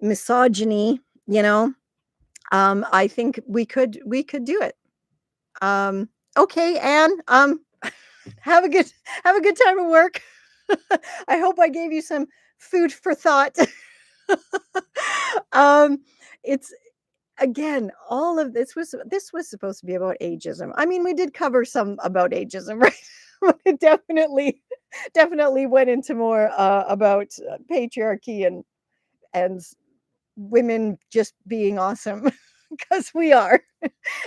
misogyny, you know, I think we could do it. Okay, Anne. Have a good have a good time at work. I hope I gave you some food for thought. um, it's again, all of this was supposed to be about ageism. I mean, we did cover some about ageism, right? But it definitely went into more about patriarchy and women just being awesome because we are,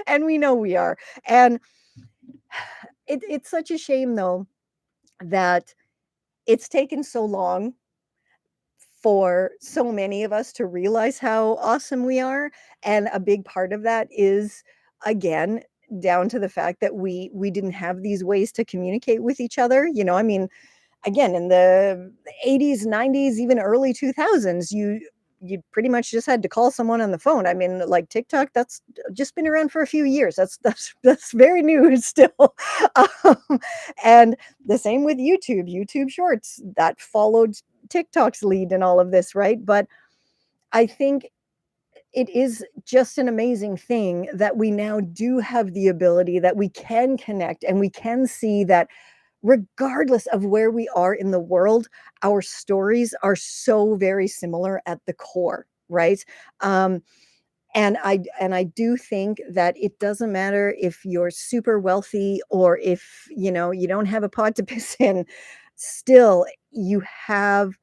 and we know we are. And it's such a shame though that it's taken so long for so many of us to realize how awesome we are. And a big part of that is, again, down to the fact that we didn't have these ways to communicate with each other. I mean, again, in the 80s, 90s, even early 2000s, you pretty much just had to call someone on the phone. I mean, like TikTok, that's just been around for a few years. That's very new still. um, and the same with YouTube Shorts that followed TikTok's lead in all of this, right? But I think it is just an amazing thing that we now do have the ability that we can connect and we can see that regardless of where we are in the world, our stories are so very similar at the core, right? Um, and I do think that it doesn't matter if you're super wealthy or if you don't have a pot to piss in. Still, you have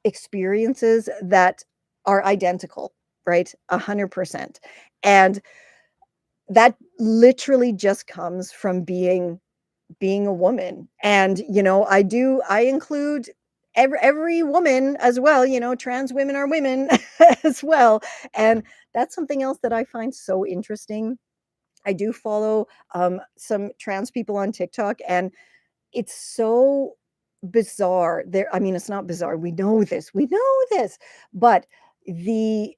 experiences that are identical, right? 100%. And that literally just comes from being a woman. And I include every woman as well. Trans women are women as well. And that's something else that I find so interesting. I do follow some trans people on TikTok, and it's so bizarre. I mean, it's not bizarre. We know this, but the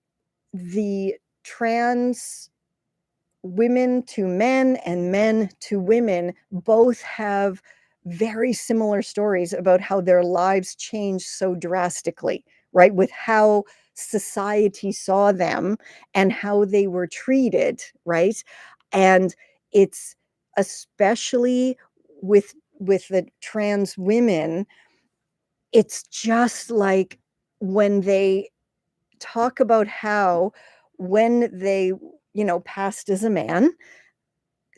the trans women to men and men to women both have very similar stories about how their lives changed so drastically, right? With how society saw them and how they were treated, right? And it's especially with the trans women, it's just like when they talk about how when they passed as a man,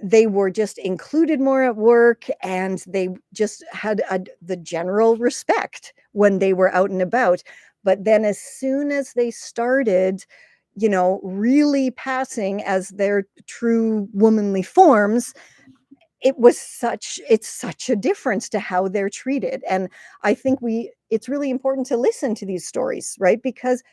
they were just included more at work, and they just had the general respect when they were out and about. But then as soon as they started really passing as their true womanly forms, it's such a difference to how they're treated. And I think it's really important to listen to these stories, right? Because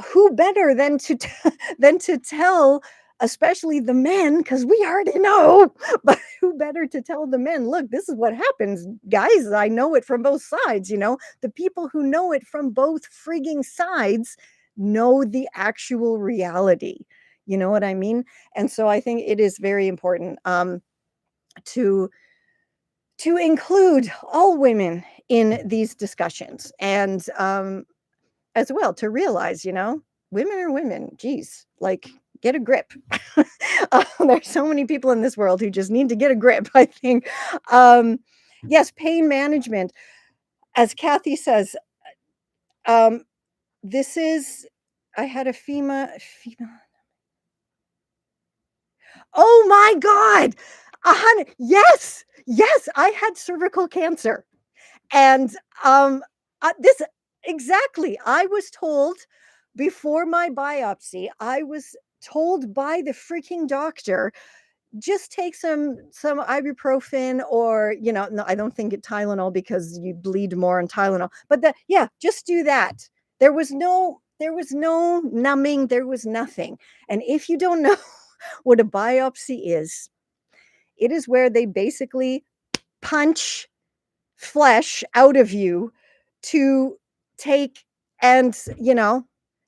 who better than to tell, especially the men, because we already know, but who better to tell the men, look, this is what happens, guys. I know it from both sides. The people who know it from both frigging sides know the actual reality. You know what I mean? And so I think it is very important to to include all women in these discussions and as well to realize, women are women. Geez, like get a grip. There's so many people in this world who just need to get a grip, I think. Um, yes, pain management. As Kathy says, um, this is, I had a FEMA. Oh my God. Yes, yes, I had cervical cancer. And this exactly, I was told before my biopsy, I was told by the freaking doctor, just take some ibuprofen or, no, I don't think it Tylenol because you bleed more on Tylenol. But yeah, just do that. There was no numbing, there was nothing. And if you don't know what a biopsy is, it is where they basically punch flesh out of you to take and,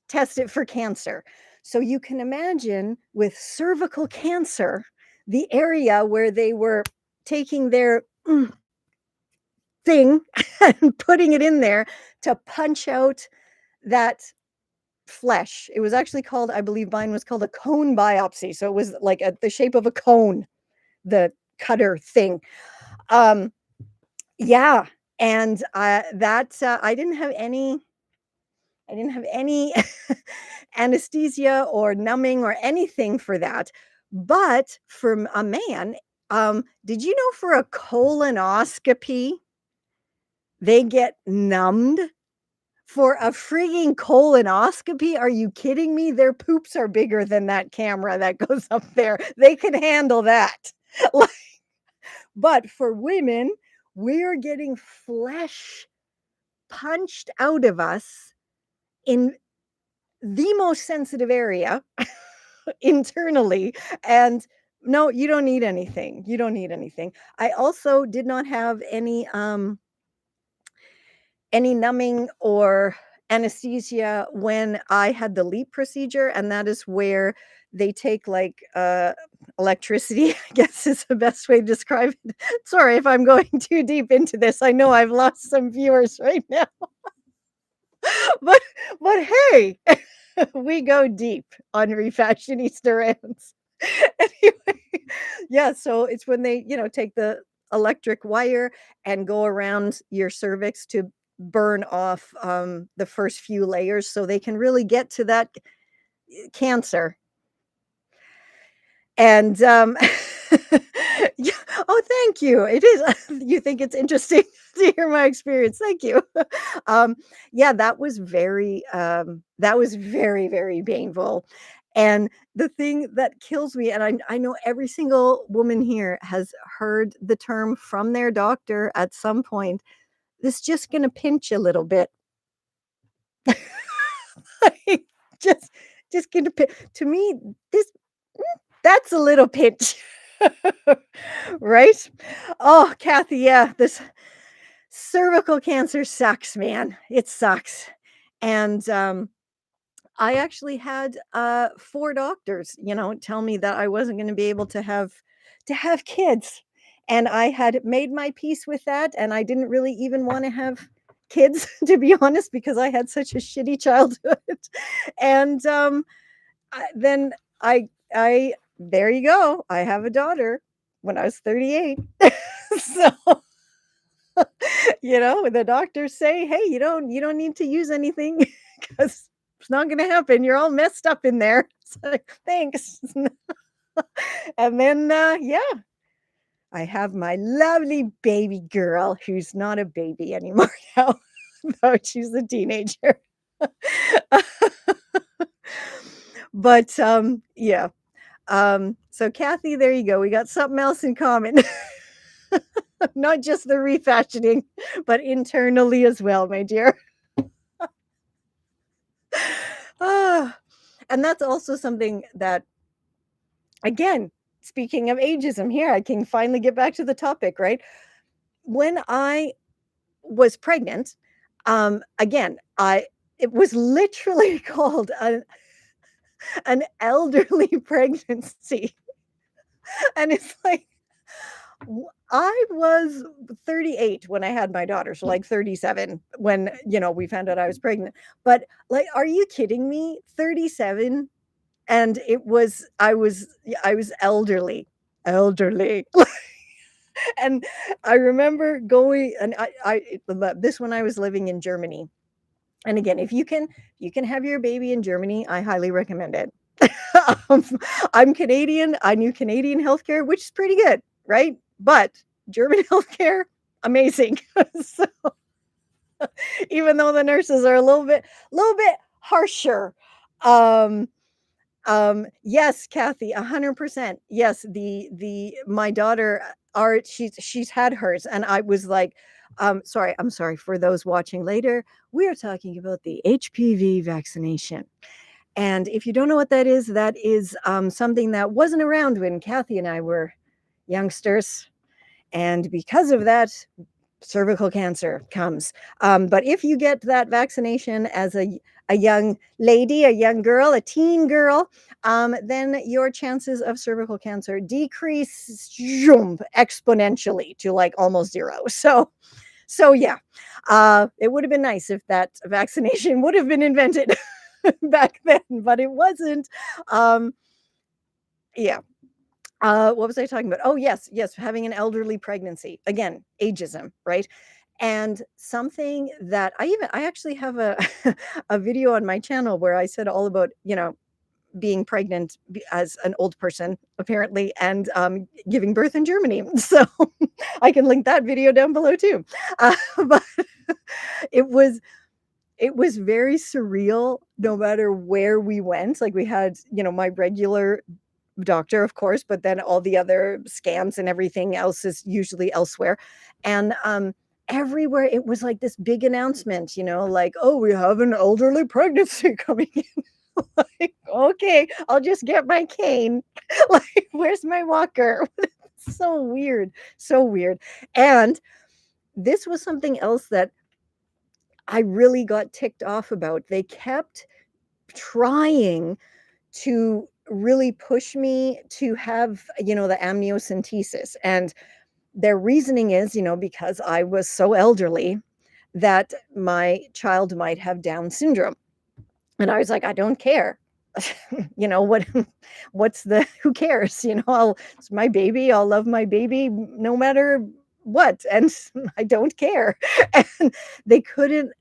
test it for cancer. So you can imagine with cervical cancer, the area where they were taking their thing and putting it in there to punch out that flesh. It was actually called, I believe mine was called a cone biopsy. So it was like the shape of a cone, the cutter thing. Um, Yeah, and, I didn't have any anesthesia or numbing or anything for that, but for a man, did you know for a colonoscopy, they get numbed? For a frigging colonoscopy? Are you kidding me? Their poops are bigger than that camera that goes up there. They can handle that. Like, but for women, we're getting flesh punched out of us in the most sensitive area internally. And no, you don't need anything. You don't need anything. I also did not have any numbing or anesthesia when I had the LEAP procedure, and that is where they take like electricity, I guess is the best way to describe it. Sorry if I'm going too deep into this. I know I've lost some viewers right now. but but hey, we go deep on Refashionista Rants. Anyway, yeah, so it's when they, take the electric wire and go around your cervix to burn off the first few layers so they can really get to that cancer. And yeah, oh, thank you. It is. You think it's interesting to hear my experience? Thank you. Yeah, that was very, very painful. And the thing that kills me, and I know every single woman here has heard the term from their doctor at some point. This just gonna pinch a little bit. Like, just just gonna to me, this that's a little pinch. Right? Oh, Kathy, yeah, this cervical cancer sucks, man. It sucks. And I actually had 4 doctors, tell me that I wasn't going to be able to have kids. And I had made my peace with that, and I didn't really even want to have kids to be honest because I had such a shitty childhood. And then I there you go. I have a daughter when I was 38. So, the doctors say, "Hey, you don't need to use anything because it's not gonna happen. You're all messed up in there." It's like, "Thanks." And then, yeah, I have my lovely baby girl who's not a baby anymore now, though she's a teenager. But, yeah. So Kathy, there you go. We got something else in common. Not just the refashioning, but internally as well, my dear. Ah, and that's also something that, again, speaking of ageism, here I can finally get back to the topic, right? When I was pregnant, again, I it was literally called an elderly pregnancy. And it's like, I was 38 when I had my daughter, so like 37 when, we found out I was pregnant. But like, are you kidding me? 37, and I was elderly. Elderly. And I remember going, and this when I was living in Germany. And again, if you can have your baby in Germany, I highly recommend it. um, I'm Canadian. I knew Canadian healthcare, which is pretty good, right? But German healthcare, amazing. So even though the nurses are a little bit harsher. Um, yes, Kathy, 100%. Yes, the my daughter, Art, she's had hers, and I was like, I'm sorry for those watching later. We are talking about the HPV vaccination. And if you don't know what that is something that wasn't around when Kathy and I were youngsters. And because of that, cervical cancer comes. But if you get that vaccination as a young lady, a young girl, a teen girl, then your chances of cervical cancer decrease exponentially to like almost zero. So yeah, it would have been nice if that vaccination would have been invented back then, but it wasn't. Um, yeah. What was I talking about? Oh, yes, yes, having an elderly pregnancy. Again, ageism, right? And something that I actually have a a video on my channel where I said all about, being pregnant as an old person, apparently, and giving birth in Germany. So I can link that video down below too. But it was it was very surreal no matter where we went. Like we had, my regular doctor, of course, but then all the other scans and everything else is usually elsewhere. And everywhere it was like this big announcement, like, oh, we have an elderly pregnancy coming in. Like, okay, I'll just get my cane. Like, where's my walker? So weird. So weird. And this was something else that I really got ticked off about. They kept trying to really push me to have, the amniocentesis. And their reasoning is, because I was so elderly that my child might have Down syndrome. And I was like, I don't care. What what's the who cares? It's my baby. I'll love my baby no matter what. And I don't care. And they couldn't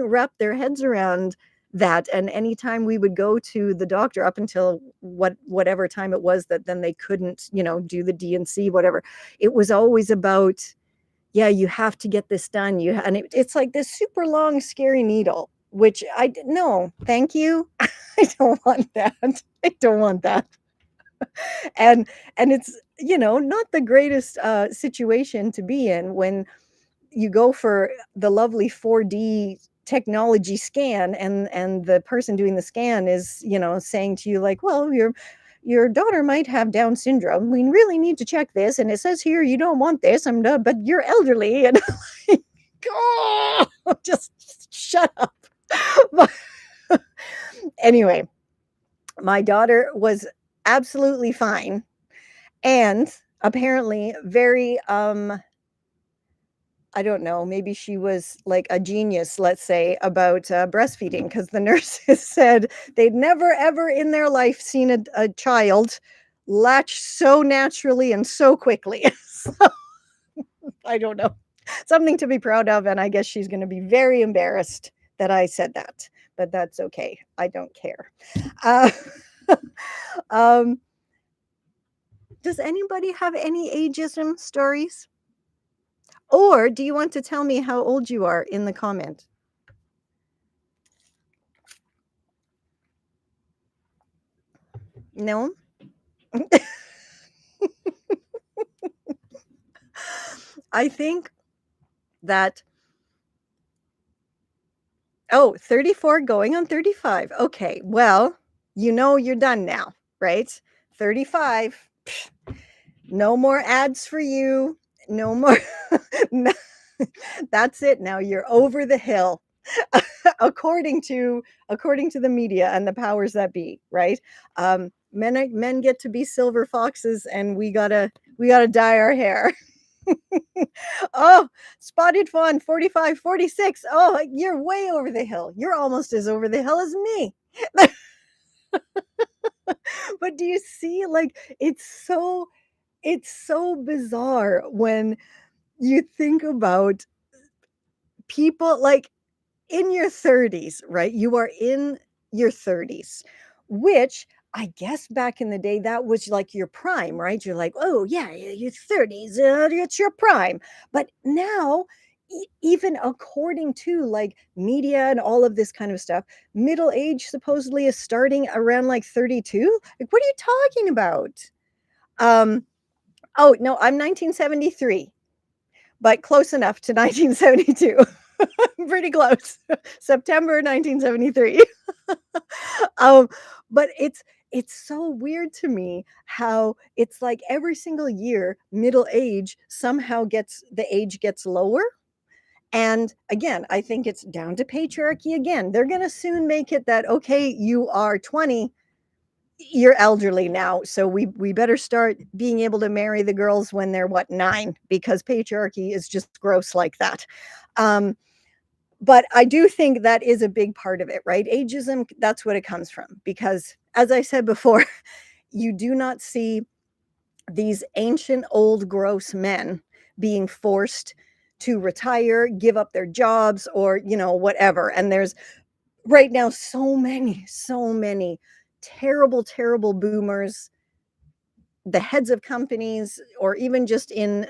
wrap their heads around that. And anytime we would go to the doctor up until whatever time it was that then they couldn't, do the D&C, whatever. It was always about, yeah, you have to get this done. It's like this super long, scary needle, which no, thank you. I don't want that. I don't want that. And it's, not the greatest situation to be in when you go for the lovely 4D technology scan, and the person doing the scan is, saying to you like, well, your daughter might have Down syndrome. We really need to check this. And it says here you don't want this. But you're elderly. And like, oh, just shut up. But anyway, my daughter was absolutely fine. And apparently very I don't know, maybe she was like a genius, let's say, about breastfeeding, because the nurses said they'd never, ever in their life seen a child latch so naturally and so quickly. So, I don't know. Something to be proud of. And I guess she's going to be very embarrassed that I said that, but that's okay. I don't care. Uh, um, does anybody have any ageism stories? Or do you want to tell me how old you are in the comment? No? I think that, 34 going on 35. Okay, well, you're done now, right? 35. No more ads for you. No more. No, that's it. Now you're over the hill. according to the media and the powers that be, right? Men get to be silver foxes, and we gotta We gotta dye our hair. Oh, spotted fawn 45, 46. Oh, you're way over the hill. You're almost as over the hill as me. But do you see, like, it's so bizarre when you think about people like in your 30s, right? You are in your 30s, which I guess back in the day that was like your prime, right? You're like, oh yeah, your 30s, it's your prime. But now, even according to like media and all of this kind of stuff, middle age supposedly is starting around like 32. Like, what are you talking about? Um, oh no, I'm 1973, but close enough to 1972. Pretty close. September 1973. Um, but it's so weird to me how it's like every single year, middle age somehow gets the age gets lower. And again, I think it's down to patriarchy again. They're gonna soon make it that okay, you are 20, you're elderly now, so we better start being able to marry the girls when they're what, 9, because patriarchy is just gross like that. Um, but I do think that is a big part of it, right? Ageism, that's what it comes from. Because as I said before, you do not see these ancient, old, gross men being forced to retire, give up their jobs, or, whatever. And there's right now so many terrible, terrible boomers, the heads of companies, or even just in,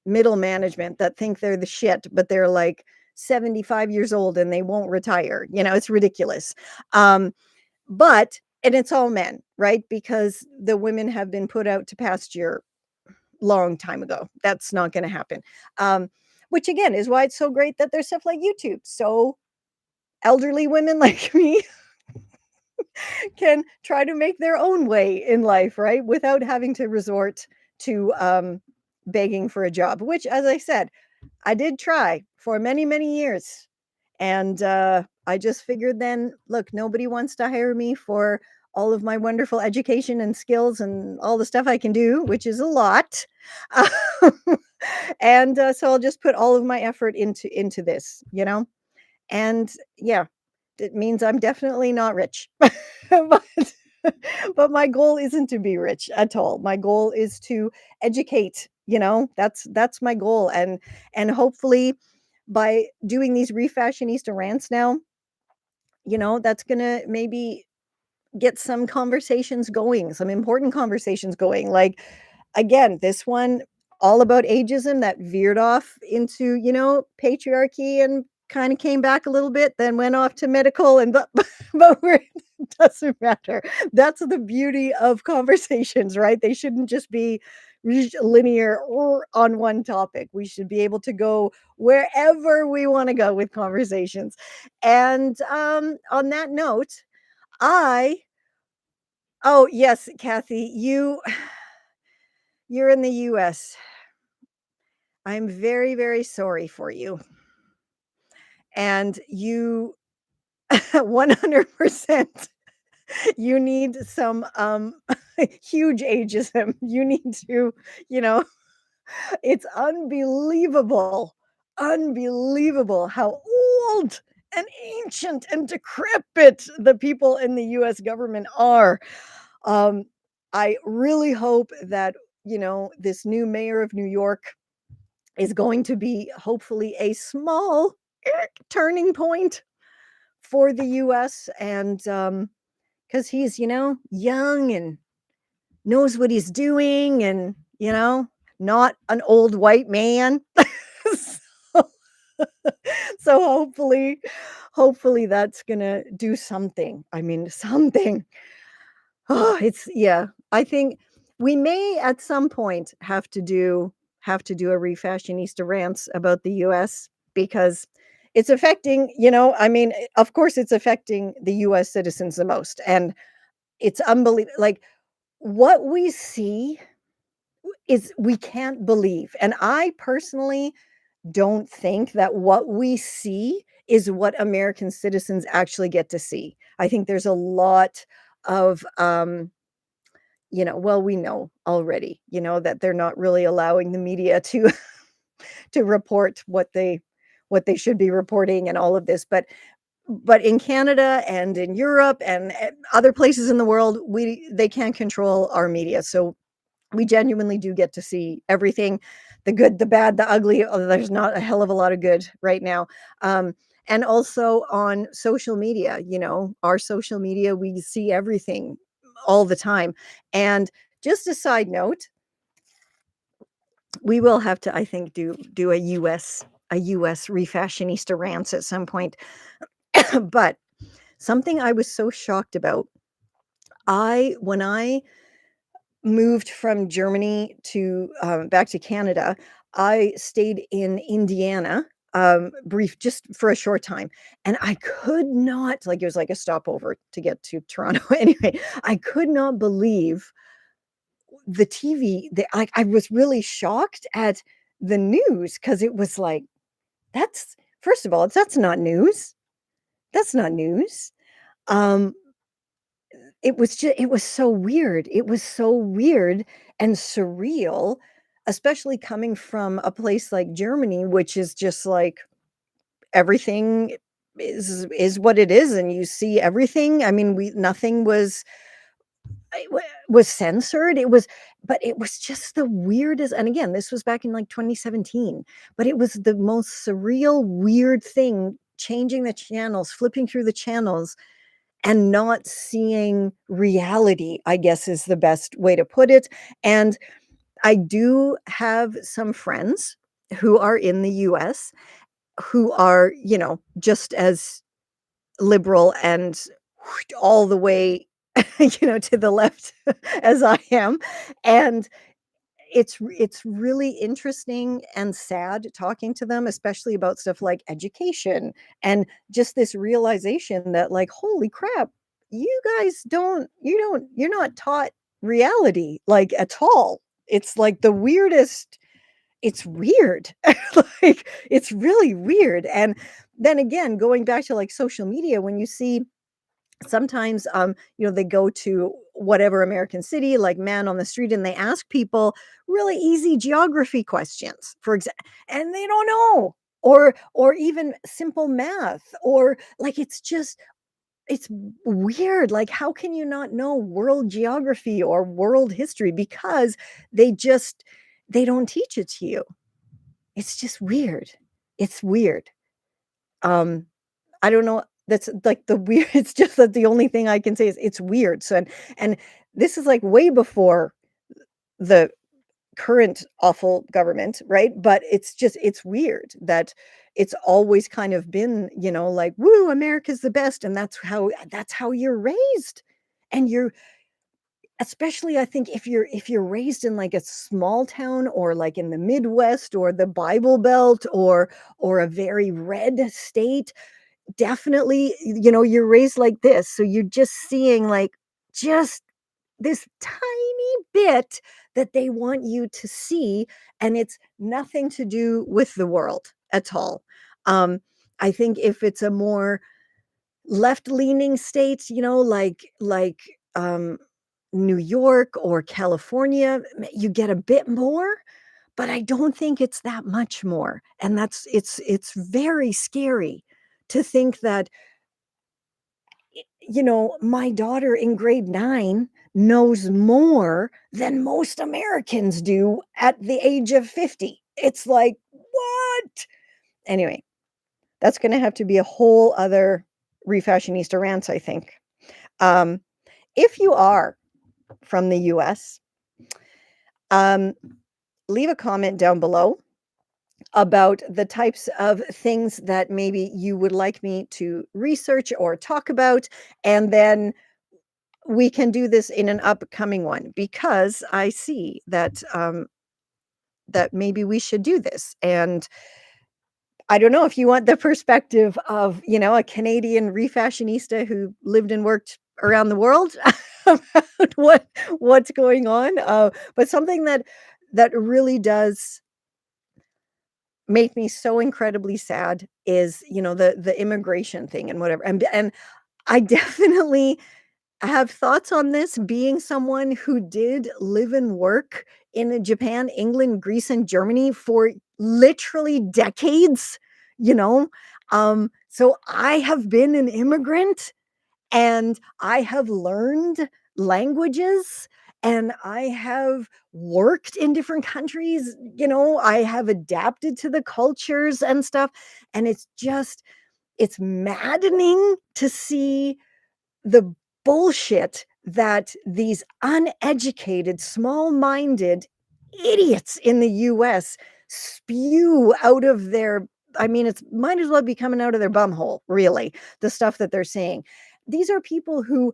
middle management that think they're the shit, but they're like 75 years old and they won't retire. It's ridiculous. But, and it's all men, right? Because the women have been put out to pasture long time ago. That's not going to happen. Which again is why it's so great that there's stuff like YouTube. So elderly women like me can try to make their own way in life, right? Without having to resort to begging for a job, which, as I said, I did try for many, many years. And I just figured then, look, nobody wants to hire me for all of my wonderful education and skills and all the stuff I can do, which is a lot. And so I'll just put all of my effort into this. And yeah, it means I'm definitely not rich. but but my goal isn't to be rich at all. My goal is to educate, that's my goal. And hopefully by doing these refashionista rants now, that's gonna maybe get some conversations going, some important conversations going. Like again, this one all about ageism that veered off into, patriarchy and kind of came back a little bit, then went off to medical and but it doesn't matter. That's the beauty of conversations, right? They shouldn't just be linear or on one topic. We should be able to go wherever we want to go with conversations. And on that note, I oh yes, Kathy, you're in the US. I'm very, very sorry for you. And you 100% you need some huge ageism. You need to, you know, it's unbelievable, unbelievable how old and ancient and decrepit the people in the US government are. Um, I really hope that, this new mayor of New York is going to be hopefully a small turning point for the US. And because he's, young and knows what he's doing and, not an old white man. so, so hopefully that's gonna do something. I mean, something. Oh, it's yeah. I think we may at some point have to do a refashionista rants about the US because it's affecting, I mean, of course it's affecting the US citizens the most. And it's unbelievable. Like what we see is we can't believe. And I personally don't think that what we see is what American citizens actually get to see. I think there's a lot of well, we know already, that they're not really allowing the media to to report what they should be reporting and all of this. But in Canada and in Europe and other places in the world, they can't control our media. So we genuinely do get to see everything, the good, the bad, the ugly. Although there's not a hell of a lot of good right now. Um, and also on social media, our social media, we see everything all the time. And just a side note, we will have to, I think, do a US refashionista rants at some point. But something I was so shocked about, when I moved from Germany to back to Canada, I stayed in Indiana, just for a short time, and I could not, like, it was like a stopover to get to Toronto. Anyway, I could not believe the TV. I was really shocked at the news because it was like, that's first of all, that's not news. That's not news. Um, it was so weird. It was so weird and surreal, especially coming from a place like Germany, which is just like everything is what it is, and you see everything. I mean, we nothing was censored. But it was just the weirdest. And again, this was back in like 2017, but it was the most surreal, weird thing, changing the channels, flipping through the channels, and not seeing reality, I guess is the best way to put it. And I do have some friends who are in the US who are, just as liberal and all the way, to the left as I am. And it's really interesting and sad talking to them, especially about stuff like education, and just this realization that, like, holy crap, you're not taught reality, like, at all. It's like the weirdest. It's weird. Like, it's really weird. And then again, going back to like social media, when you see sometimes they go to whatever American city, like man on the street, and they ask people really easy geography questions, for example, and they don't know, or even simple math, or like, it's weird. Like, how can you not know world geography or world history, because they don't teach it to you. It's just weird. It's weird. um I don't know. That's like the weird. It's just that the only thing I can say is it's weird. So, and this is like way before the current awful government, right? But it's weird that it's always kind of been, like, woo, America's the best, and that's how you're raised. And you're, especially, I think, if you're raised in like a small town, or like in the Midwest, or the Bible Belt, or a very red state. Definitely, you're raised like this, so you're just seeing, like, just this tiny bit that they want you to see, and it's nothing to do with the world at all. Um, I think if it's a more left-leaning state, like New York or California, you get a bit more, but I don't think it's that much more, and it's very scary to think that, my daughter in grade 9 knows more than most Americans do at the age of 50. It's like, what? Anyway, that's gonna have to be a whole other Refashionista Rants, I think. Um, if you are from the US, um, leave a comment down below about the types of things that maybe you would like me to research or talk about, and then we can do this in an upcoming one, because I see that maybe we should do this. And I don't know if you want the perspective of, a Canadian refashionista who lived and worked around the world about what's going on. But something that really does make me so incredibly sad is, the immigration thing and whatever. And I definitely I have thoughts on this being someone who did live and work in Japan, England, Greece, and Germany for literally decades, you know? So I have been an immigrant and I have learned languages and I have worked in different countries, I have adapted to the cultures and stuff. And it's maddening to see the bullshit that these uneducated, small-minded idiots in the US spew out of their I mean, it's might as well be coming out of their bum hole, really, the stuff that they're saying. These are people who,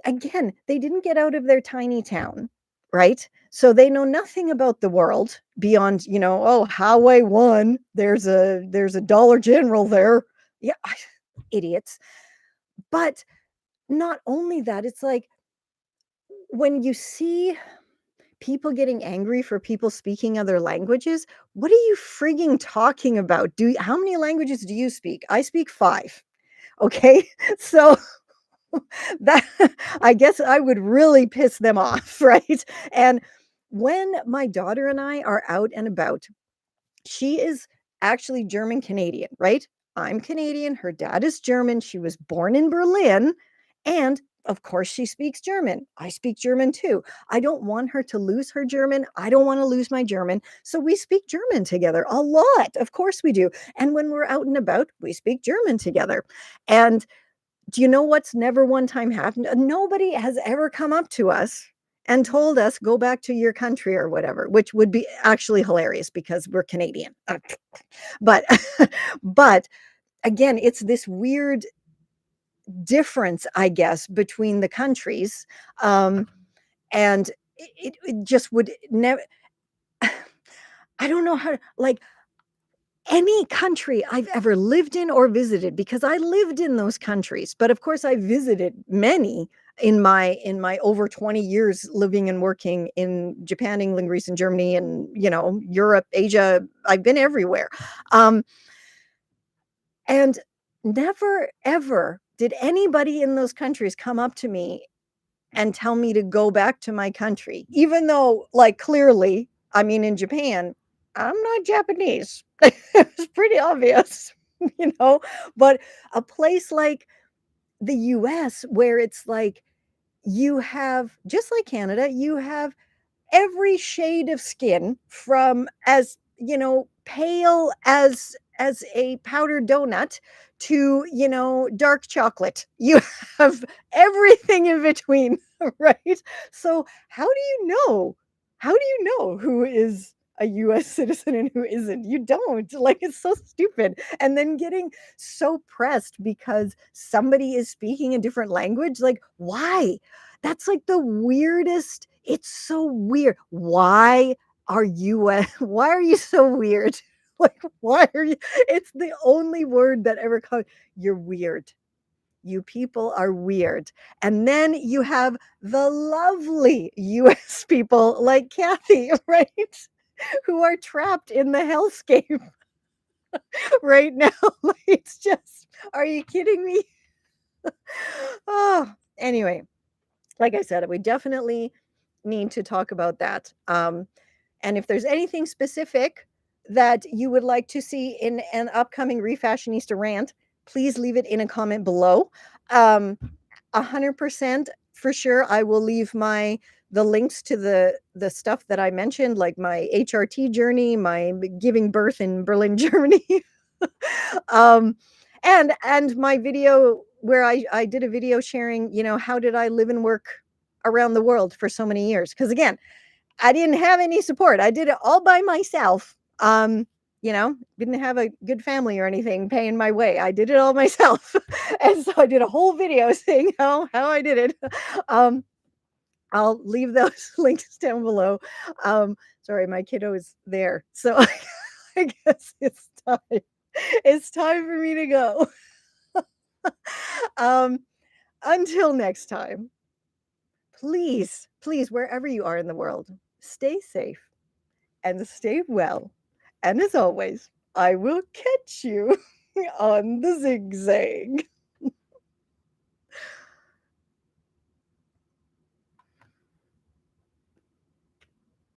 again, they didn't get out of their tiny town, right? So they know nothing about the world beyond, "Oh, Highway 1, there's a Dollar General there." Yeah, idiots. But not only that, it's like when you see people getting angry for people speaking other languages, what are you frigging talking about? How many languages do you speak? I speak 5. Okay? So that I guess I would really piss them off, right? And when my daughter and I are out and about, she is actually German Canadian, right? I'm Canadian, her dad is German, she was born in Berlin, and of course she speaks German. I speak German too. I don't want her to lose her German. I don't want to lose my German. So we speak German together a lot. Of course we do. And when we're out and about, we speak German together. And do you know what's never one time happened? Nobody has ever come up to us and told us, "Go back to your country," or whatever, which would be actually hilarious because we're Canadian. But but again, it's this weird difference, I guess, between the countries, and it just would never I don't know how to like, any country I've ever lived in or visited, because I lived in those countries, but of course I visited many in my over 20 years living and working in Japan, England, Greece, and Germany, and Europe, Asia. I've been everywhere. Um, and never ever did anybody in those countries come up to me and tell me to go back to my country, even though, like, clearly, I mean, in Japan, I'm not Japanese. It's pretty obvious, you know? But a place like the US, where it's like you have, just like Canada, you have every shade of skin from as, pale as a powdered donut to, dark chocolate. You have everything in between, right? So how do you know? How do you know who is a US citizen and who isn't? You don't. Like, it's so stupid. And then getting so pressed because somebody is speaking a different language, like, why? That's like the weirdest. It's so weird. Why are you so weird? Like, why are you it's the only word that ever comes. You're weird. You people are weird. And then you have the lovely US people like Kathy, right? Who are trapped in the hellscape right now. Like, it's just, are you kidding me? Oh, anyway, like I said, we definitely need to talk about that. And if there's anything specific that you would like to see in an upcoming Refashionista rant, please leave it in a comment below. 100% for sure, I will leave the links to the stuff that I mentioned, like my HRT journey, my giving birth in Berlin, Germany. um, and my video where I did a video sharing, how did I live and work around the world for so many years? Because again, I didn't have any support. I did it all by myself. Didn't have a good family or anything paying my way. I did it all myself. And so I did a whole video saying how I did it. Um, I'll leave those links down below. Sorry, my kiddo is there. So I guess it's time. It's time for me to go. Um, until next time, please, please, wherever you are in the world, stay safe and stay well. And as always, I will catch you on the zigzag.